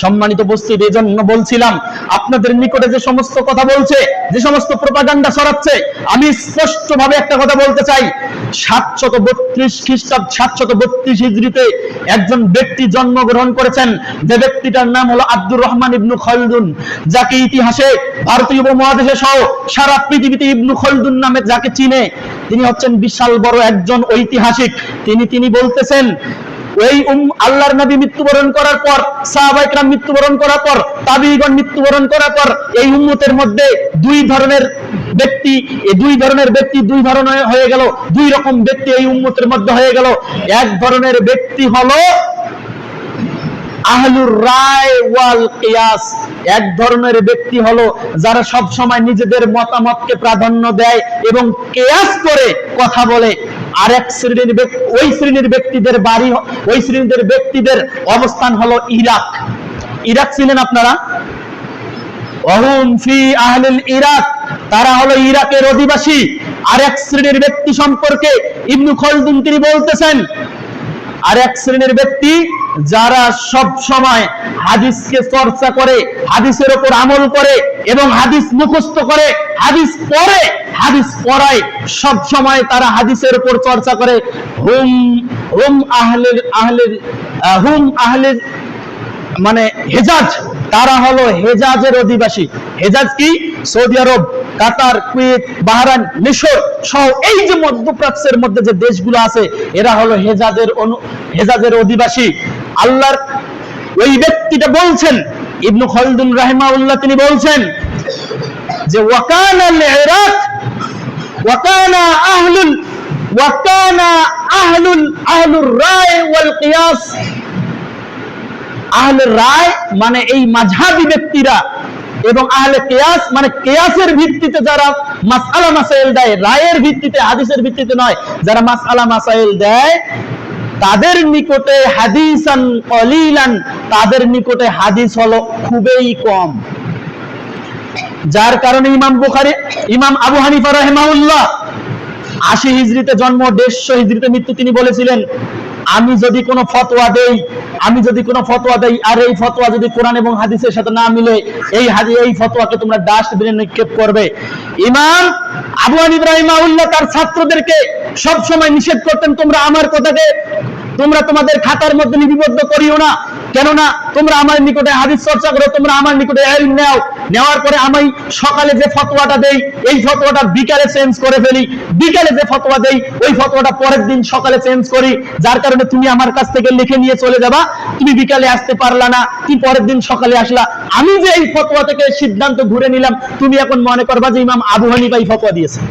সম্মানিত উপস্থিতি, এই জন্য বলছিলাম আপনাদের নিকটে যে সমস্ত কথা বলছে, যে সমস্ত প্রোপাগান্ডা ছড়াচ্ছে, আমি স্পষ্ট ভাবে একটা কথা বলতে চাই। 732 খ্রিস্টাব্দ 732 হিজরিতে একজন ব্যক্তি জন্মগ্রহণ করেছেন, যে ব্যক্তিটার নাম হলো আব্দুর রহমান ইবনু খলদুন, যাকে ইতিহাসে ভারতীয় উপমহাদেশে সহ সারা পৃথিবীতে ইবনু খলদুন নামে যাকে চিনে, তিনি হচ্ছেন বিশাল বড় একজন ঐতিহাসিক। তিনি বলতেছেন, ওই আল্লাহর নবী মৃত্যুবরণ করার পর, সাহাবায়ে কেরাম মৃত্যুবরণ করার পর, তাবিঈগণ মৃত্যুবরণ করার পর, এই উম্মতের মধ্যে দুই ধরনের ব্যক্তি দুই ধরনের হয়ে গেল, দুই রকম ব্যক্তি এই উম্মতের মধ্যে হয়ে গেল। এক ধরনের ব্যক্তি হলো আহলুর রায় ওয়াল কিয়াস, এক ধরনের ব্যক্তি হলো যারা সব সময় নিজেদের মতামতকে প্রাধান্য দেয় এবং কিয়াস করে কথা বলে। আরেক শ্রেণীর ওই শ্রেণীর ব্যক্তিদের অবস্থান হলো ইরাক। ইরাক ছিলেন আপনারা, ওয়াহুম ফি আহলিল ইরাক, তারা হলো ইরাকের অধিবাসী। আরেক শ্রেণীর ব্যক্তি সম্পর্কে ইবনু খলদুন তিনি বলতেছেন, আরেক শ্রেণীর ব্যক্তি যারা সব সময় হাদিসকে চর্চা করে, হাদিসের উপর আমল করে এবং হাদিস মুখস্থ করে, হাদিস পড়ে, হাদিস পড়ায়, সব সময় তারা হাদিসের উপর চর্চা করে। হুম আহলিল মানে হেজাজ, তারা হলো হেজাজের অধিবাসী। হেজাজ কি? সৌদি আরব, কাতার, কুয়েত, বাহরাইন, মিশর সহ এই যে মধ্যপ্রাচ্যের মধ্যে যে দেশগুলো আছে, এরা হলো হেজাজের অধিবাসী। আল্লাহর ওই ব্যক্তিটা বলছেন, ইবনু খলদুন রাহিমাহুল্লাহ তিনি বলছেন যে ওয়াকানাল ইরাক ওয়াকানা আহলুর রায় ওয়াল কিয়াস। আহলে রায় মানে এই মাযহাবী ব্যক্তিরা, এবং আহলে কিয়াস মানে কিয়াসের ভিত্তিতে যারা মাসআলা মাসাইল দেয়, রায়ের ভিত্তিতে, হাদিসের ভিত্তিতে নয়, যারা মাসআলা মাসাইল দেয়, তাদের নিকটে হাদিসান কলিলান, তাদের নিকটে হাদিস হলো খুবই কম। যার কারণে ইমাম আবু হানিফা রাহিমাহুল্লাহ 80 হিজরিতে জন্ম, 150 হিজরিতে মৃত্যু, তিনি বলেছিলেন, আমি যদি কোনো ফতোয়া দেই আর এই ফতোয়া যদি কোরআন এবং হাদিসের সাথে না মিলে, এই ফতোয়াকে তোমরা ডাস্টবিনে নিক্ষেপ করবে। ইমাম আবু হানিফা রাহিমাহুল্লাহ তার ছাত্রদেরকে সব সময় নিষেধ করতেন, তোমরা আমার কথাকে তোমরা তোমাদের খাতার মধ্যে লিপিবদ্ধ করিও না, কেননা তোমরা আমার নিকটে হাদিস চর্চা করো, তোমরা আমার নিকটে ইলম নাও, নেওয়ার পরে আমি সকালে যে ফতোয়াটা দেই, এই ফতোয়াটা বিকালে চেঞ্জ করে ফেলি, বিকালে যে ফতোয়া দেই ওই ফতোয়াটা পরের দিন সকালে চেঞ্জ করি, যার কারণে তুমি আমার কাছ থেকে লিখে নিয়ে চলে যাবা, তুমি বিকালে আসতে পারলা না, তুমি পরের দিন সকালে আসলা, আমি যে এই ফতোয়া থেকে সিদ্ধান্ত ঘুরে নিলাম, তুমি এখন মনে করবা যে ইমাম আবু হানিফা এই ফতোয়া দিয়েছে,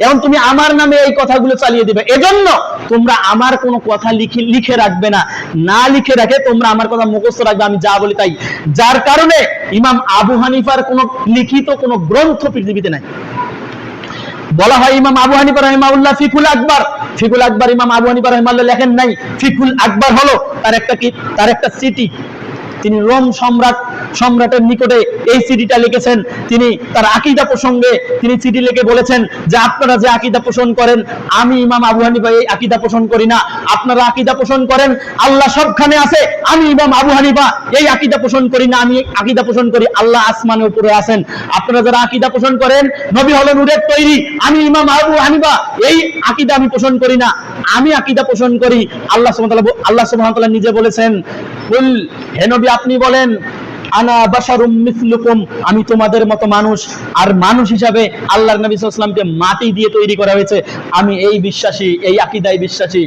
এবং তুমি আমার নামে এই কথাগুলো চালিয়ে দিবে। এজন্য তোমরা আমার কোনো কথা লিখে রাখবে না, না লিখে রাখে তোমরা আমার কথা মুখস্থ রাখবে, আমি যা বলি তাই। যার কারণে ইমাম আবু হানিফার কোনো লিখিত কোনো গ্রন্থ পৃথিবীতে নাই। বলা হয় ইমাম আবু হানিফা রাহিমাহুল্লাহ ফিকুল আকবার ইমাম আবু হানিফা রাহিমাহুল্লাহ লেখেন নাই। ফিকুল আকবার হলো তার একটা চিঠি, তিনি রোম সম্রাটের নিকটে এই চিঠিটা লিখেছেন। তিনি তার আকীদা প্রসঙ্গে তিনি চিঠি লিখে বলেছেন যে আপনারা যে আকীদা পোষণ করেন, আমি ইমাম আবু হানিফা এই আকীদা পোষণ করি না। আপনারা আকীদা পোষণ করেন আল্লাহ সবখানে আছে, আমি ইমাম আবু হানিফা এই আকীদা পোষণ করি না, আমি আকীদা পোষণ করি আল্লাহ আসমানের উপরে আছেন। আপনারা যারা আকীদা পোষণ করেন নবী হলো নূরের তৈরি, আমি ইমাম আবু হানিফা এই আকীদা আমি পোষণ করি না, আমি আকীদা পোষণ করি আল্লাহ সুবহানাহু ওয়া তাআলা নিজে বলেছেন, কুল, হে নবী আপনি বলেন, আনা বাশারুম মিসলুকুম, আমি তোমাদের মতো মানুষ, আর মানুষ হিসাবে আল্লাহর নবী সাল্লাল্লাহু আলাইহি ওয়াসাল্লামকে মাটি দিয়ে তৈরি করা হয়েছে, আমি এই বিশ্বাসী, এই আকীদায় বিশ্বাসী।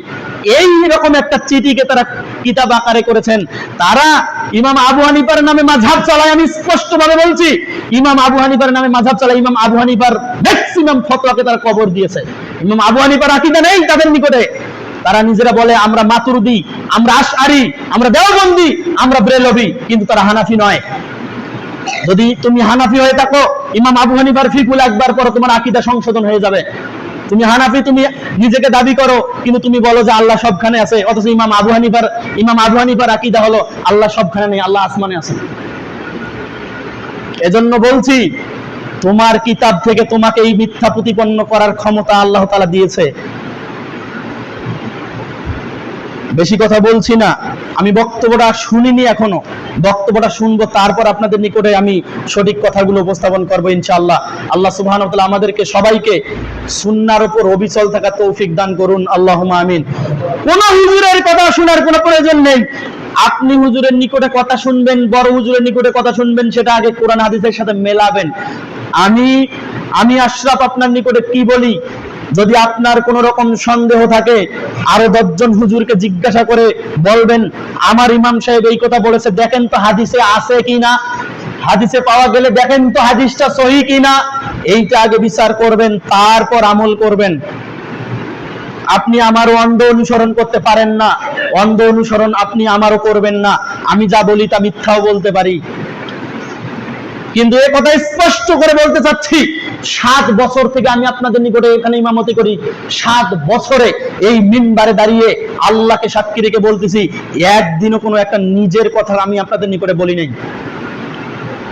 এই রকম একটা চিঠিকে তারা কিতাব আকারে করেছেন। তারা ইমাম আবু হানিফার নামে মাযহাব চালায়, আমি স্পষ্ট ভাবে বলছি, ইমাম আবু হানিফার নামে মাযহাব চালায়। ইমাম আবু হানিফার ম্যাক্সিমাম ফতোয়াকে তারা কবর দিয়েছে। ইমাম আবু হানিফার আকীদা নেই তাদের নিকটে। তারা নিজেরা বলে আমরা মাতুরিদি, আমরা আশআরি, আমরা দেওবন্দি, আমরা ব্রেলভি, কিন্তু তারা হানাফি নয়। যদি তুমি হানাফি হয়ে থাকো, ইমাম আবু হানিফার ফিকুল আকবার পড়ো, তোমার আকীদা সংশোধন হয়ে যাবে। তুমি হানাফি, তুমি নিজেকে দাবি করো, কিন্তু তুমি বলো যে আল্লাহ সবখানে আছে, অথচ ইমাম আবু হানিফার আকীদা হলো আল্লাহ সবখানে নেই, আল্লাহ আসমানে আছে। এজন্য বলছি, তোমার কিতাব থেকে তোমাকে এই মিথ্যা প্রতিপন্ন করার ক্ষমতা আল্লাহ তাআলা দিয়েছে। বেশি কথা বলছি না, আমি বক্তব্যটা শুনিনি এখনো, বক্তব্যটা শুনবো, তারপর আপনাদের নিকটে আমি সঠিক কথাগুলো উপস্থাপন করবো ইনশাআল্লাহ। আল্লাহ সুবহানাহু ওয়া তাআলা আমাদেরকে সবাইকে সুন্নাহর উপর অবিচল থাকা তৌফিক দান করুন, আল্লাহুম্মা আমিন। কোন হুজুরের কথা শোনার কোনো প্রয়োজন নেই। আপনি হুজুরের নিকটে কথা শুনবেন, বড় হুজুরের নিকটে কথা শুনবেন, সেটা আগে কোরআন হাদিসের সাথে মেলাবেন। আমি আশরাফ আপনার নিকটে কি বলি, যদি আপনার কোন রকম সন্দেহ থাকে, আরো 10 জন হুজুরকে জিজ্ঞাসা করে বলবেন আমার ইমাম সাহেব এই কথা বলেছে, দেখেন তো হাদিসে আছে কিনা, হাদিসে পাওয়া গেলে দেখেন তো হাদিসটা সহিহ কিনা, এইটা আগে বিচার করবেন, তারপর আমল করবেন। আপনি আমারও অন্ধ অনুসরণ করতে পারেন না, অন্ধ অনুসরণ আপনি আমারও করবেন না। আমি যা বলি তা মিথ্যাও বলতে পারি, কিন্তু এ কথা স্পষ্ট করে বলতে চাচ্ছি, 7 বছর থেকে আমি আপনাদের নিকটে এখানে ইমামতি করি, 7 বছরে এই মিম্বারে দাঁড়িয়ে আল্লাহকে সাক্ষী রেখে বলতেছি, একদিনও কোনো একটা নিজের কথা আমি আপনাদের নিকটে বলি নাই।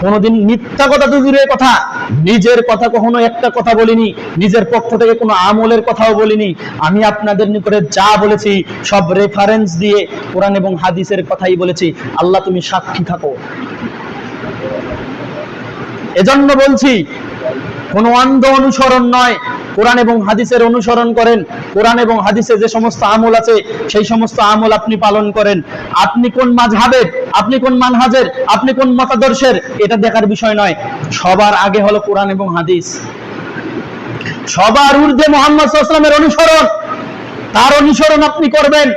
কোনোদিন মিথ্যা কথা তো দূরের কথা, নিজের কথা কখনো একটা কথা বলিনি, নিজের পক্ষ থেকে কোনো আমলের কথাও বলিনি। আমি আপনাদের নিকটে যা বলেছি সব রেফারেন্স দিয়ে কোরআন এবং হাদিসের কথাই বলেছি। আল্লাহ তুমি সাক্ষী থাকো। এজন্য বলছি, কোন অন্ধ অনুসরণ নয়, কোরআন এবং হাদিসের অনুসরণ করেন। কোরআন এবং হাদিসে যে সমস্ত আমল আছে সেই সমস্ত আমল আপনি পালন করেন। আপনি কোন মাযহাবের, আপনি কোন মানহাজের, আপনি কোন মতাদর্শের, এটা দেখার বিষয় নয়। সবার আগে হলো কোরআন এবং হাদিস। সবার ঊর্ধ্বে মুহাম্মদ সাল্লাল্লাহু আলাইহি ওয়াসাল্লামের অনুসরণ, তার অনুসরণ আপনি করবেন।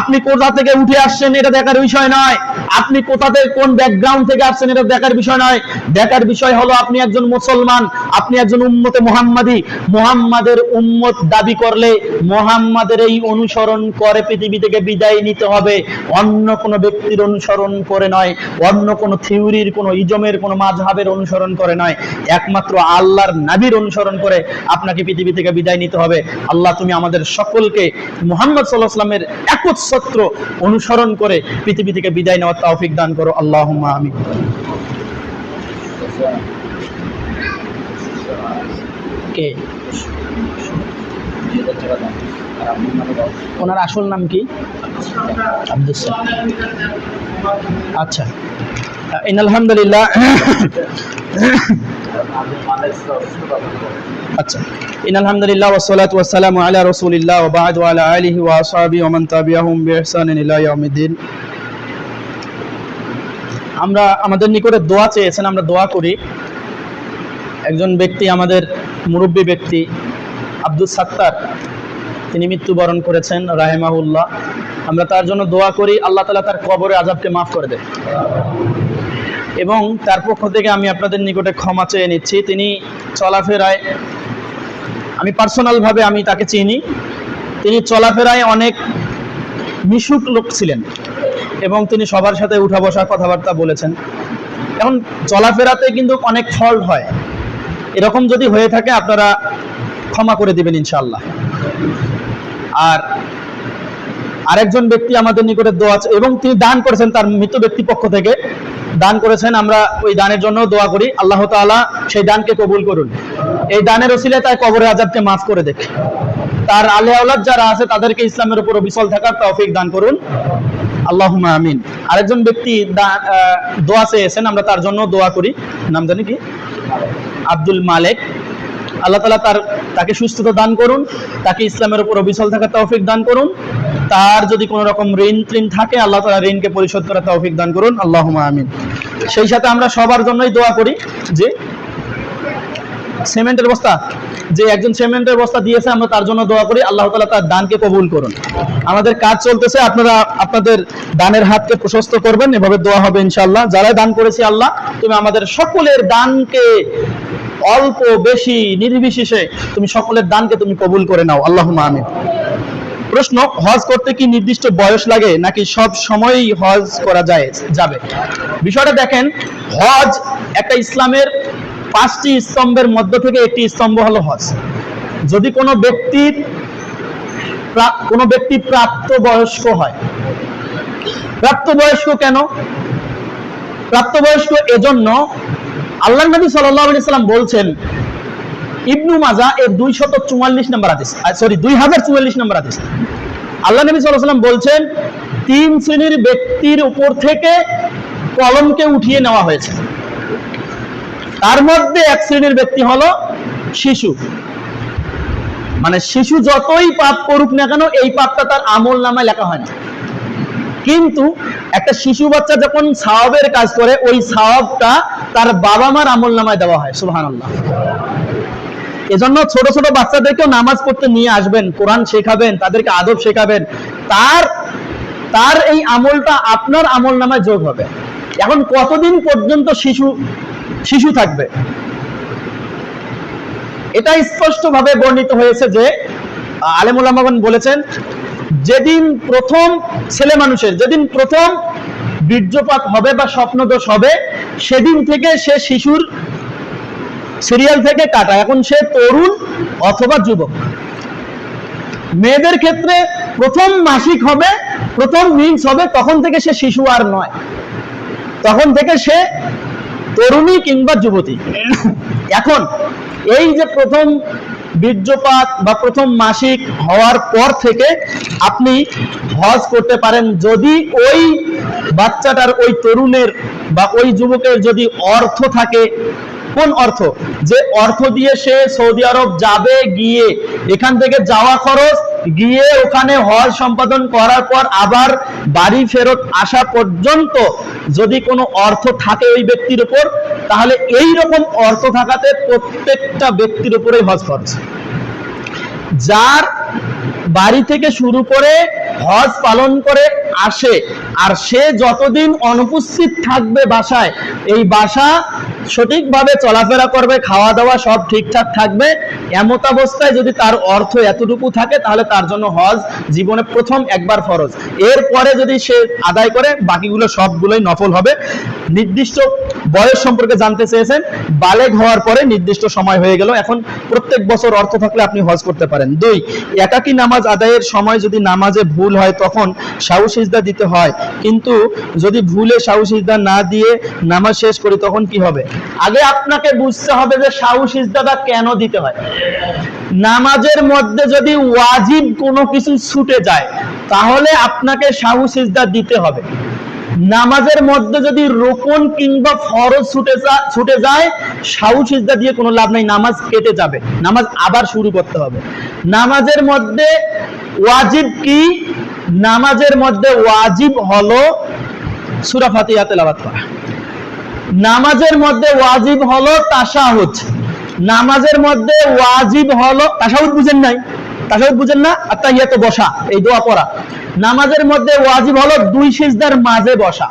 আপনি কোথা থেকে উঠে আসছেন এটা দেখার বিষয় নয়, আপনি কোথা থেকে কোন ব্যাকগ্রাউন্ড থেকে আসছেন এটা দেখার বিষয় নয়। দেখার বিষয় হলো আপনি একজন মুসলমান, আপনি একজন উম্মতে মুহাম্মাদি। মুহাম্মাদের উম্মত দাবি করলে মুহাম্মাদের এই অনুসরণ করে পৃথিবী থেকে বিদায় নিতে হবে, অন্য কোনো ব্যক্তির অনুসরণ করে নয়, অন্য কোনো থিওরির, কোনো ইজমের, কোনো মাযহাবের অনুসরণ করে নয়, একমাত্র আল্লাহর নবীর অনুসরণ করে আপনাকে পৃথিবী থেকে বিদায় নিতে হবে। আল্লাহ তুমি আমাদের সকলকে মুহাম্মদ সাল্লাল্লাহু আলাইহি ওয়াসাল্লামের একচ্ছত্র অনুসরণ করে পৃথিবী থেকে বিদায় নেওয়ার তৌফিক দান করো, আল্লাহুম্মা আমিন। কে ওনার আসল নাম কি? আব্দুল সাত্তার। আচ্ছা, আলহামদুলিল্লাহ। আচ্ছা, আলহামদুলিল্লাহ ওয়াসসালাতু ওয়াসসালামু আলা রাসূলিল্লাহ ওয়া বা'দ ওয়া আলা আলিহি ওয়া আসহাবিহি ওয়া মান তাবিআহুম বিইহসানিন ইলা ইয়াউমিদ্দিন। আমরা আমাদের নিকটে দোয়া চেয়েছেন, আমরা দোয়া করি। একজন ব্যক্তি, আমাদের মুরব্বী ব্যক্তি আব্দুল সাত্তার, তিনি মৃত্যুবরণ করেছেন রাহিমাহুল্লাহ। আমরা তার জন্য দোয়া করি, আল্লাহ তাআলা তার কবরে আযাবকে মাফ করে দেয়। এবং তার পক্ষ থেকে আমি আপনাদের নিকটে ক্ষমা চেয়ে নিচ্ছি। তিনি চলাফেরায়, আমি পার্সোনালভাবে আমি তাকে চিনি, তিনি চলাফেরায় অনেক মিশুক লোক ছিলেন এবং তিনি সবার সাথে উঠা বসা কথাবার্তা বলেছেন। এখন চলাফেরাতে কিন্তু অনেক ফল্ট হয়, এরকম যদি হয়ে থাকে আপনারা ক্ষমা করে দিবেন ইনশাআল্লাহ। আর আরেকজন ব্যক্তি আমাদের নিকটে দোয়া আছে এবং তিনি দান করেছেন, তার মৃত ব্যক্তি পক্ষ থেকে দান করেছেন। আমরা ওই দানের জন্য দোয়া করি, আল্লাহ তাআলা সেই দানকে কবুল করুন। এই দানের ওসিলায় তার কবরে আযাবকে মাফ করে দেখ। তার আলে আওলাদ যারা আছে তাদেরকে ইসলামের উপর বিচল থাকার তৌফিক দান করুন, আল্লাহুম্মা আমিন। আরেকজন ব্যক্তি দোয়া চেয়েছেন, আমরা তার জন্য দোয়া করি। নাম জানি কি? আব্দুল মালেক। আল্লাহ তাআলা তাকে সুস্থতা দান করুন, তাকে ইসলামের উপর অবিচল থাকার তৌফিক দান করুন। তার যদি কোনো রকম ঋণ থাকে আল্লাহ তাআলা ঋণকে পরিশোধ করার তৌফিক দান করুন, আল্লাহুম্মা আমিন। সেই সাথে আমরা সবার জন্যই দোয়া করি যে সিমেন্টের বস্তা, যে একজন সিমেন্টের বস্তা দিয়েছে, আমরা তার জন্য দোয়া করি, আল্লাহ তাআলা তার দানকে কবুল করুন। আমাদের কাজ চলতেছে, আপনারা আপনাদের দানের হাতকে প্রশস্ত করবেন, এভাবে দোয়া হবে ইনশাআল্লাহ। যারা দান করেছি, আল্লাহ তুমি আমাদের সকলের দানকে, অল্প বেশি নির্বিশেষে তুমি সকলের দানকে তুমি কবুল করে নাও, আল্লাহুম্মা আমিন। প্রশ্ন, হজ করতে কি নির্দিষ্ট বয়স লাগে নাকি সব সময়ই হজ করা যাবে? বিষয়টা দেখেন, হজ একটা ইসলামের 5টি স্তম্ভের মধ্য থেকে একটি স্তম্ভ হলো হজ। যদি কোনো ব্যক্তি প্রাপ্তবয়স্ক হয়। প্রাপ্তবয়স্ক কেন? প্রাপ্তবয়স্ক এজন্য, আল্লাহ নবী সাল্লাল্লাহু আলাইহি সাল্লাম বলছেন, ইবনু মাজাহ এর 244 নম্বর হাদিস, 2044 নম্বর হাদিস, আল্লাহ নবী সাল্লাল্লাহু আলাইহি সাল্লাম বলছেন 3 শ্রেণীর ব্যক্তির উপর থেকে কলমকে উঠিয়ে নেওয়া হয়েছে। তার মধ্যে এক শ্রেণীর ব্যক্তি হলো শিশু। মানে শিশু যতই পাপ করুক না কেন, এই পাপটা তার আমল নামায় লেখা হয় না। কিন্তু একটা শিশু বাচ্চা যখন সওয়াবের কাজ করে, ওই সওয়াবটা তার বাবা মার আমল নামায় দেওয়া হয়। সুবহানাল্লাহ। এজন্য ছোট ছোট বাচ্চাদেরকেও নামাজ পড়তে নিয়ে আসবেন, কোরআন শেখাবেন, তাদেরকে আদব শেখাবেন, তার এই আমলটা আপনার আমল নামায় যোগ হবে। এখন কতদিন পর্যন্ত শিশু থাকবে? এটা স্পষ্টভাবে বর্ণিত হয়েছে যে আলেম উলামাগণ বলেছেন, যেদিন প্রথম ছেলে মানুষের যেদিন প্রথম বীর্যপাত হবে বা স্বপ্নদোষ হবে, সেদিন থেকে সে শিশুর সিরিয়াল থেকে কাটা। এখন সে তরুণ অথবা যুবক। মেয়েদের ক্ষেত্রে প্রথম মাসিক হবে, প্রথম মিন্স হবে, তখন থেকে সে শিশু আর নয়, তখন থেকে সে তরুণী কিংবা যুবতী। এখন এই যে প্রথম বীর্যপাত বা প্রথম মাসিক হওয়ার পর থেকে আপনি হজ করতে পারেন, যদি ওই বাচ্চাটার, ওই তরুণের বা ওই যুবকের যদি অর্থ থাকে। কোন অর্থ? যে অর্থ দিয়ে সে সৌদি আরব যাবে, গিয়ে এখান থেকে যাওয়া খরচ, গিয়ে ওখানে হজ সম্পাদন করার পর আবার বাড়ি ফেরত আসা পর্যন্ত যদি কোনো অর্থ থাকে ওই ব্যক্তির উপর, তাহলে এই রকম অর্থ থাকাতে প্রত্যেকটা ব্যক্তির উপরেই হজ ফরজ। যার বাড়ি থেকে শুরু করে হজ পালন করে আসে, আর সে যতদিন অনুপস্থিত থাকবে বাসায়, এই বাসা সঠিকভাবে চলাফেরা করবে, খাওয়া দাওয়া সব ঠিকঠাক থাকবে, এমত অবস্থায় যদি তার অর্থ এতটুকু থাকে, তাহলে তার জন্য হজ জীবনে প্রথম একবার ফরজ। এরপরে যদি সে আদায় করে, বাকিগুলো সবগুলোই নফল হবে। নির্দিষ্ট বয়স সম্পর্কে জানতে চেয়েছেন, বালেগ হওয়ার পরে নির্দিষ্ট সময় হয়ে গেল, এখন প্রত্যেক বছর অর্থ থাকলে আপনি হজ করতে পারেন। 2, একাকী নামাজ আদায়ের সময় যদি নামাজে ভুল হয়, তখন সাহু সিজদা দিতে হয়, কিন্তু যদি ভুলে সাহু সিজদা না দিয়ে নামাজ শেষ করি, তখন কি হবে? আগে আপনাকে বুঝতে হবে যে সাহু সিজদাটা কেন দিতে হয়। নামাজের মধ্যে যদি ওয়াজিব কোনো কিছু ছুটে যায়, তাহলে আপনাকে সাহু সিজদা দিতে হবে। নামাজের মধ্যে যদি রুকুন কিংবা ফরজ ছুটে যায়, সাহু সিজদা দিয়ে কোনো লাভ নাই, নামাজ কেটে যাবে, নামাজ আবার শুরু করতে হবে। নামাজের মধ্যে ওয়াজিব কি? নামাজের মধ্যে ওয়াজিব হলো সূরা ফাতিহা তেলাওয়াত করা। নামাজের মধ্যে ওয়াজিব হলো তাশাহুদ। নামাজের মধ্যে ওয়াজিব হলো তাশাহুদ। বুঝেন নাই? তাশাহুদ বুঝেন না? আত্তাহিয়াতু বসা, এই দোয়া পড়া। নামাজের মধ্যে ওয়াজিব হলো 2 সিজদার মাঝে বসা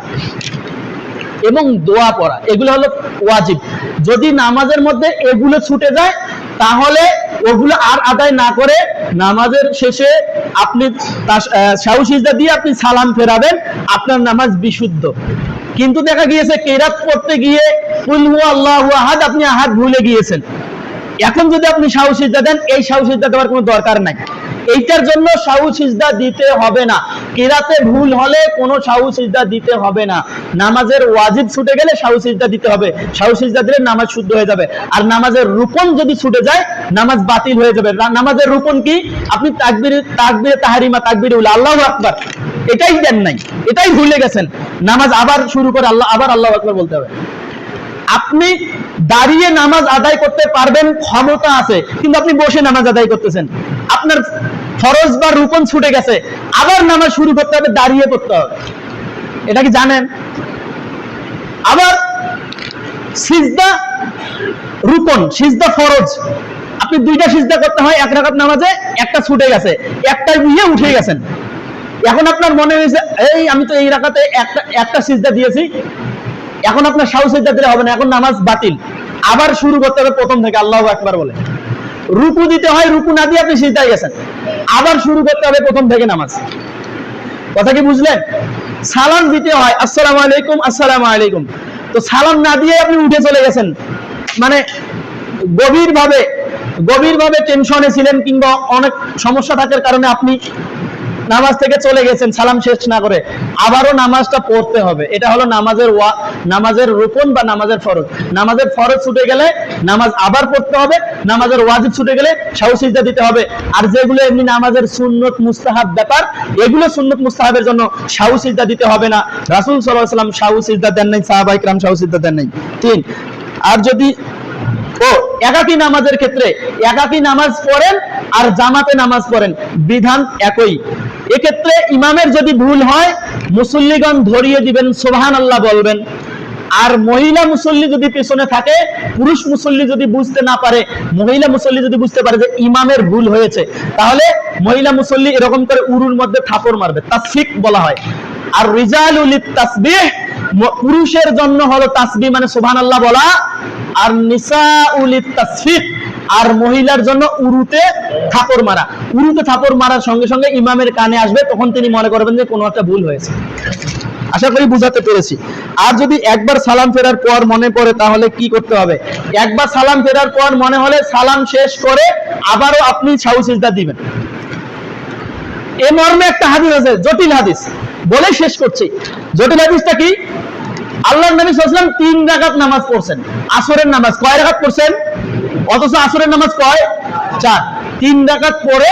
এবং দোয়া পড়া, এগুলো হলো ওয়াজিব। যদি নামাজের মধ্যে এগুলো ছুটে যায়, তাহলে ওগুলো আর আদায় না করে নামাজের শেষে আপনি সাহু সিজদা দিয়ে আপনি সালাম ফেরাবেন, আপনার নামাজ বিশুদ্ধ। কিন্তু দেখা গিয়েছে কিরাত পড়তে গিয়ে কুল হুয়াল্লাহু আহাদ, আপনি আহাদ ভুলে গিয়েছেন। এখন যদি আপনি সাহু সিজদা দেন, এই সাহু সিজদা দেওয়ার কোনো দরকার নাই। এইটার জন্য সাহু সিজদা দিতে হবে না। কিরাতে ভুল হলে কোনো সাহু সিজদা দিতে হবে না। নামাজের ওয়াজিব ছুটে গেলে সাহু সিজদা দিতে হবে। সাহু সিজদা দিলে নামাজ শুদ্ধ হয়ে যাবে। আর নামাজের রুকন যদি ছুটে যায়, নামাজ বাতিল হয়ে যাবে। নামাজের রুকন কি? আপনি তাকবীরে তাহরিমা, তাকবীরে উলা, আল্লাহু আকবার, এটাই দেন নাই, এটাই ভুলে গেছেন। নামাজ আবার শুরু করে আবার আল্লাহু আকবার বলতে হবে। আপনি দাঁড়িয়ে নামাজ আদায় করতে পারবেন, ক্ষমতা আছে, কিন্তু আপনি বসে নামাজ আদায় করতেছেন। আপনার ফরজ বা রুকন ছুটে গেছে, আবার নামাজ শুরু করতে হবে, দাঁড়িয়ে করতে হবে। এটা কি জানেন? আবার সিজদা রুকন, সিজদা ফরজ, আপনি 2টা সিজদা করতে হয় এক রাকাত নামাজে, একটা ছুটে গেছে, একটা নিয়ে উঠে গেছেন। এখন আপনার মনে হয়েছে, এই আমি তো এই রাকাতে একটা সিজদা দিয়েছি, এখন আপনার সাহু সিজদা দিলে হবে না, এখন নামাজ বাতিল, আবার শুরু করতে হবে প্রথম থেকে আল্লাহু আকবার বলে। রুকু দিতে হয়, রুকু না দিয়ে আপনি সিজদায় গেছেন, আবার শুরু করতে হবে প্রথম থেকে নামাজ। কথা কি বুঝলেন? সালাম দিতে হয়, আসসালামু আলাইকুম, আসসালামু আলাইকুম, তো সালাম না দিয়ে আপনি উঠে চলে গেছেন, মানে গভীরভাবে গভীরভাবে টেনশনে ছিলেন কিংবা অনেক সমস্যা থাকার কারণে আপনি নামাজ থেকে চলে গেছেন সালাম শেষ না করে, আবারও নামাজটা পড়তে হবে। এটা হলো নামাজের রুকন বা নামাজের ফরজ। নামাজের ফরজ ছুটে গেলে নামাজ আবার পড়তে হবে, নামাজের ওয়াজিব ছুটে গেলে সাহু সিজদা দিতে হবে। আর যেগুলো এমনি নামাজের সুন্নত মুস্তাহাব ব্যাপার, এগুলো সুন্নত মুস্তাহাবের জন্য সাহু সিজদা দিতে হবে না। রাসূল সাল্লাল্লাহু আলাইহি ওয়াসাল্লাম সাহু সিজদা দেন নাই, সাহাবায়ে কেরাম সাহু সিজদা দেন নাই। 3, আর যদি একাকী নামাজের ক্ষেত্রে একাকী নামাজ পড়েন আর জামাতে নামাজ পড়েন, বিধান একই। এক্ষেত্রে ইমামের যদি ভুল হয় মুসল্লিগণ ধরিয়ে দিবেন, সুবহানাল্লাহ বলবেন। আর মহিলা মুসল্লি যদি পিছনে থাকে, পুরুষ মুসল্লি যদি বুঝতে না পারে, মহিলা মুসল্লি যদি বুঝতে পারে যে ইমামের ভুল হয়েছে, তাহলে মহিলা মুসল্লি এরকম করে উরুর মধ্যে থাপড় মারবে, তাসফিক বলা হয়। আর রিজালুল তাসবিহ, পুরুষের জন্য হলো তাসবিহ মানে সুবহানাল্লাহ বলা, আর নিসাউল তাসফিক, আর মহিলার জন্য উরুতে থাপড় মারা। উরুতে থাপড় মারার সঙ্গে সঙ্গে ইমামের কানে আসবে, তখন তিনি মনে করবেন যে কোনো একটা ভুল হয়েছে। আশা করি বুঝাতে পেরেছি। আর যদি একবার সালাম ফেরার পর মনে পড়ে তাহলে কি করতে হবে? একবার সালাম ফেরার পর মনে হলে সালাম শেষ করে আবারও আপনি সাহু সিজদা দিবেন। এ মর্মে একটা হাদিস আছে, জটিল হাদিস, বলে শেষ করছি। জটিল হাদিসটা কি? আল্লাহর নবী সাল্লাল্লাহু আলাইহি ওয়াসাল্লাম 3 রাকাত নামাজ পড়ছেন। আসরের নামাজ কয় রাকাত পড়ছেন? অথচ আসরের নামাজ কয়? 4। 3 রাকাত পড়ে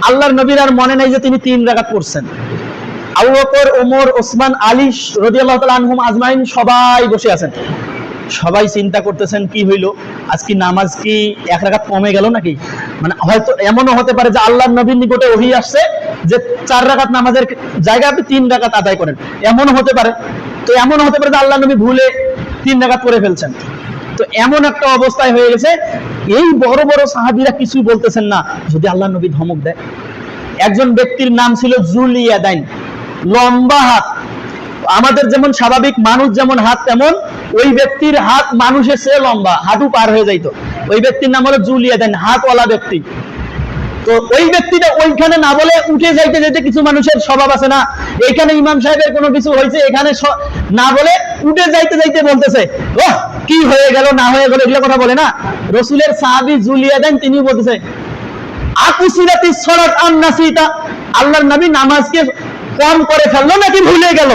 আল্লাহর নবীর আর মনে নাই যে তিনি 3 রাকাত পড়ছেন। আবু বকর, ওমর, ওসমান, আলী রাদিয়াল্লাহু তাআলা আনহুম আজমাইন সবাই বসে আছেন। সবাই চিন্তা করতেছেন কি হইল, আজকে নামাজ কি 1 রাকাত কমে গেল নাকি? মানে হয়তো এমনও হতে পারে যে আল্লাহর নবীর নিকটে ওহী আসছে যে 4 রাকাত নামাজের জায়গায় আপনি 3 রাকাত আদায় করেন, এমনও হতে পারে। তো এমন হতে পারে যে আল্লাহর নবী ভুলে 3 রাকাত পড়ে ফেলছেন। তো এমন একটা অবস্থায় হয়ে গেছে, এই বড় বড় সাহাবীরা কিছুই বলতেছেন না, যদি আল্লাহর নবী ধমক দেয়। একজন ব্যক্তির নাম ছিল যুল ইয়াদাইন, লম্বা হাত। আমাদের যেমন স্বাভাবিক মানুষ যেমন হাত, তেমন ওই ব্যক্তির হাত মানুষের চেয়ে লম্বা, হাঁটু পার হয়ে যাইতো। ওই ব্যক্তির নাম হলো যুল ইয়াদাইন, হাতওয়ালা ব্যক্তি। তো ওই ব্যক্তিটা ওইখানে না বলে উঠে যাইতে যাইতে, কিছু মানুষের স্বভাব আছে না, এইখানে ইমাম সাহেবের কোনো কিছু হয়েছে, এখানে না বলে উঠে যাইতে যাইতে বলতেছে ওহ কি হয়ে গেল না হয়ে গেল, এগুলো কথা বলে না। রাসূলের সাহাবী যুল ইয়াদাইন তিনি বলতেছে আকুসিরাতিস সালাত আন নাসিতা, আল্লাহর নবী নামাজকে কম করে ফেললো নাকি ভুলে গেল?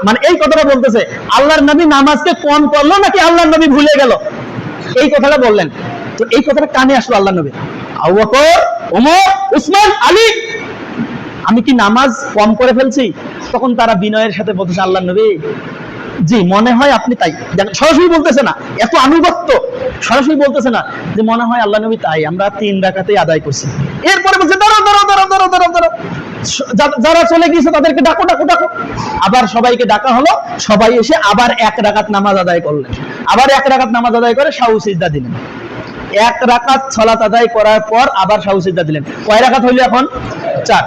মানে এই কথাটা বলতেছে, আল্লাহর নবী নামাজকে কম করলো নাকি আল্লাহর নবী ভুলে গেল? এই কথাটা বললেন। তো এই কথাটা কানে আসলো আল্লাহর নবী। আবু বকর, ওমর, উসমান, আলী, আমি কি নামাজ কম করে ফেলছি? তখন তারা বিনয়ের সাথে বলতেছে, আল্লাহর নবী জি মনে হয় আপনি তাই। সরাসরি বলতেছে না, এত আনুগত্য, সরাসরি বলতেছে না যে মনে হয় আল্লাহর নবী তাই, আমরা 3 রাকাতেই আদায় করছি। এরপরে বলছে দাঁড়াও দাঁড়াও দাঁড়াও দাঁড়াও দাঁড়াও দাঁড়াও, যারা চলে গিয়েছে তাদেরকে ডাকো ডাকো ডাকো। আবার সবাইকে ডাকা হলো, সবাই এসে আবার 1 রাকাত নামাজ আদায় করলেন। আবার 1 রাকাত নামাজ আদায় করে সাহু সিজদা দিলেন। 1 রাকাত সালাত আদায় করার পর আবার সাহু সিজদা দিলেন। কয় রাকাত হইল এখন? 4।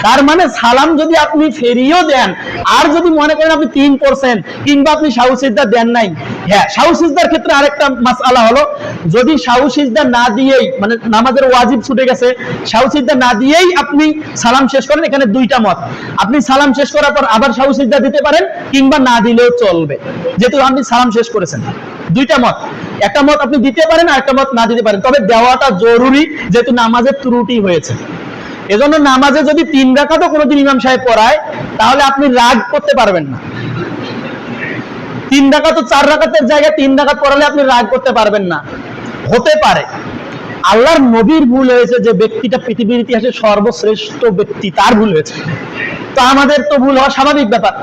তার মানে সালাম যদি আপনি ফেরিয়েও দেন, আর যদি মনে করেন আপনি 3% কিংবা আপনি সাহু সিজদা দেন নাই, হ্যাঁ সাহু সিজদার ক্ষেত্রে আরেকটা মাসআলা হলো, যদি সাহু সিজদা না দিয়েই, মানে নামাজের ওয়াজিব ছুটে গেছে, সাহু সিজদা না দিয়েই আপনি সালাম শেষ করেন, এখানে 2টা মত। আপনি সালাম শেষ করার পর আবার সাহু সিজদা দিতে পারেন, কিংবা না দিলেও চলবে, যেহেতু আপনি সালাম শেষ করেছেন। 2টা মত, একটা মত আপনি দিতে পারেন আর একটা মত না দিতে পারেন, তবে দেওয়াটা জরুরি, যেহেতু নামাজের ত্রুটি হয়েছে। এজন্য নামাজে যদি 3 রাকাতও কোনোদিন ইমাম সাহেব পড়ায়, তাহলে আপনি রাগ করতে পারবেন না। 3 রাকাত ও 4 রাকাতের জায়গায় 3 রাকাত পড়ালে আপনি রাগ করতে পারবেন না। হতে পারে আল্লাহর নবীর ভুল হয়েছে, যে ব্যক্তিটা পৃথিবীর ইতিহাসে সর্বশ্রেষ্ঠ ব্যক্তি, তার ভুল হয়েছে। তো আমাদের তো ভুল হওয়া স্বাভাবিক ব্যাপার।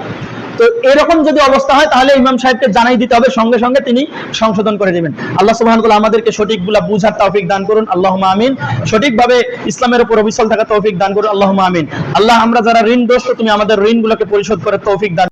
তো এরকম যদি অবস্থা হয়, তাহলে ইমাম সাহেবকে জানাই দিতে হবে, সঙ্গে সঙ্গে তিনি সংশোধন করে দিবেন। আল্লাহ সুবহানাহু ওয়া তাআলা আমাদেরকে সঠিকগুলা বুঝার তৌফিক দান করুন, আল্লাহুম্মা আমিন। সঠিকভাবে ইসলামের উপর অবিচল থাকা তৌফিক দান করুন, আল্লাহুম্মা আমিন। আল্লাহ, আমরা যারা ঋণগ্রস্ত, তুমি আমাদের ঋণগুলোকে পরিশোধ করে তৌফিক দান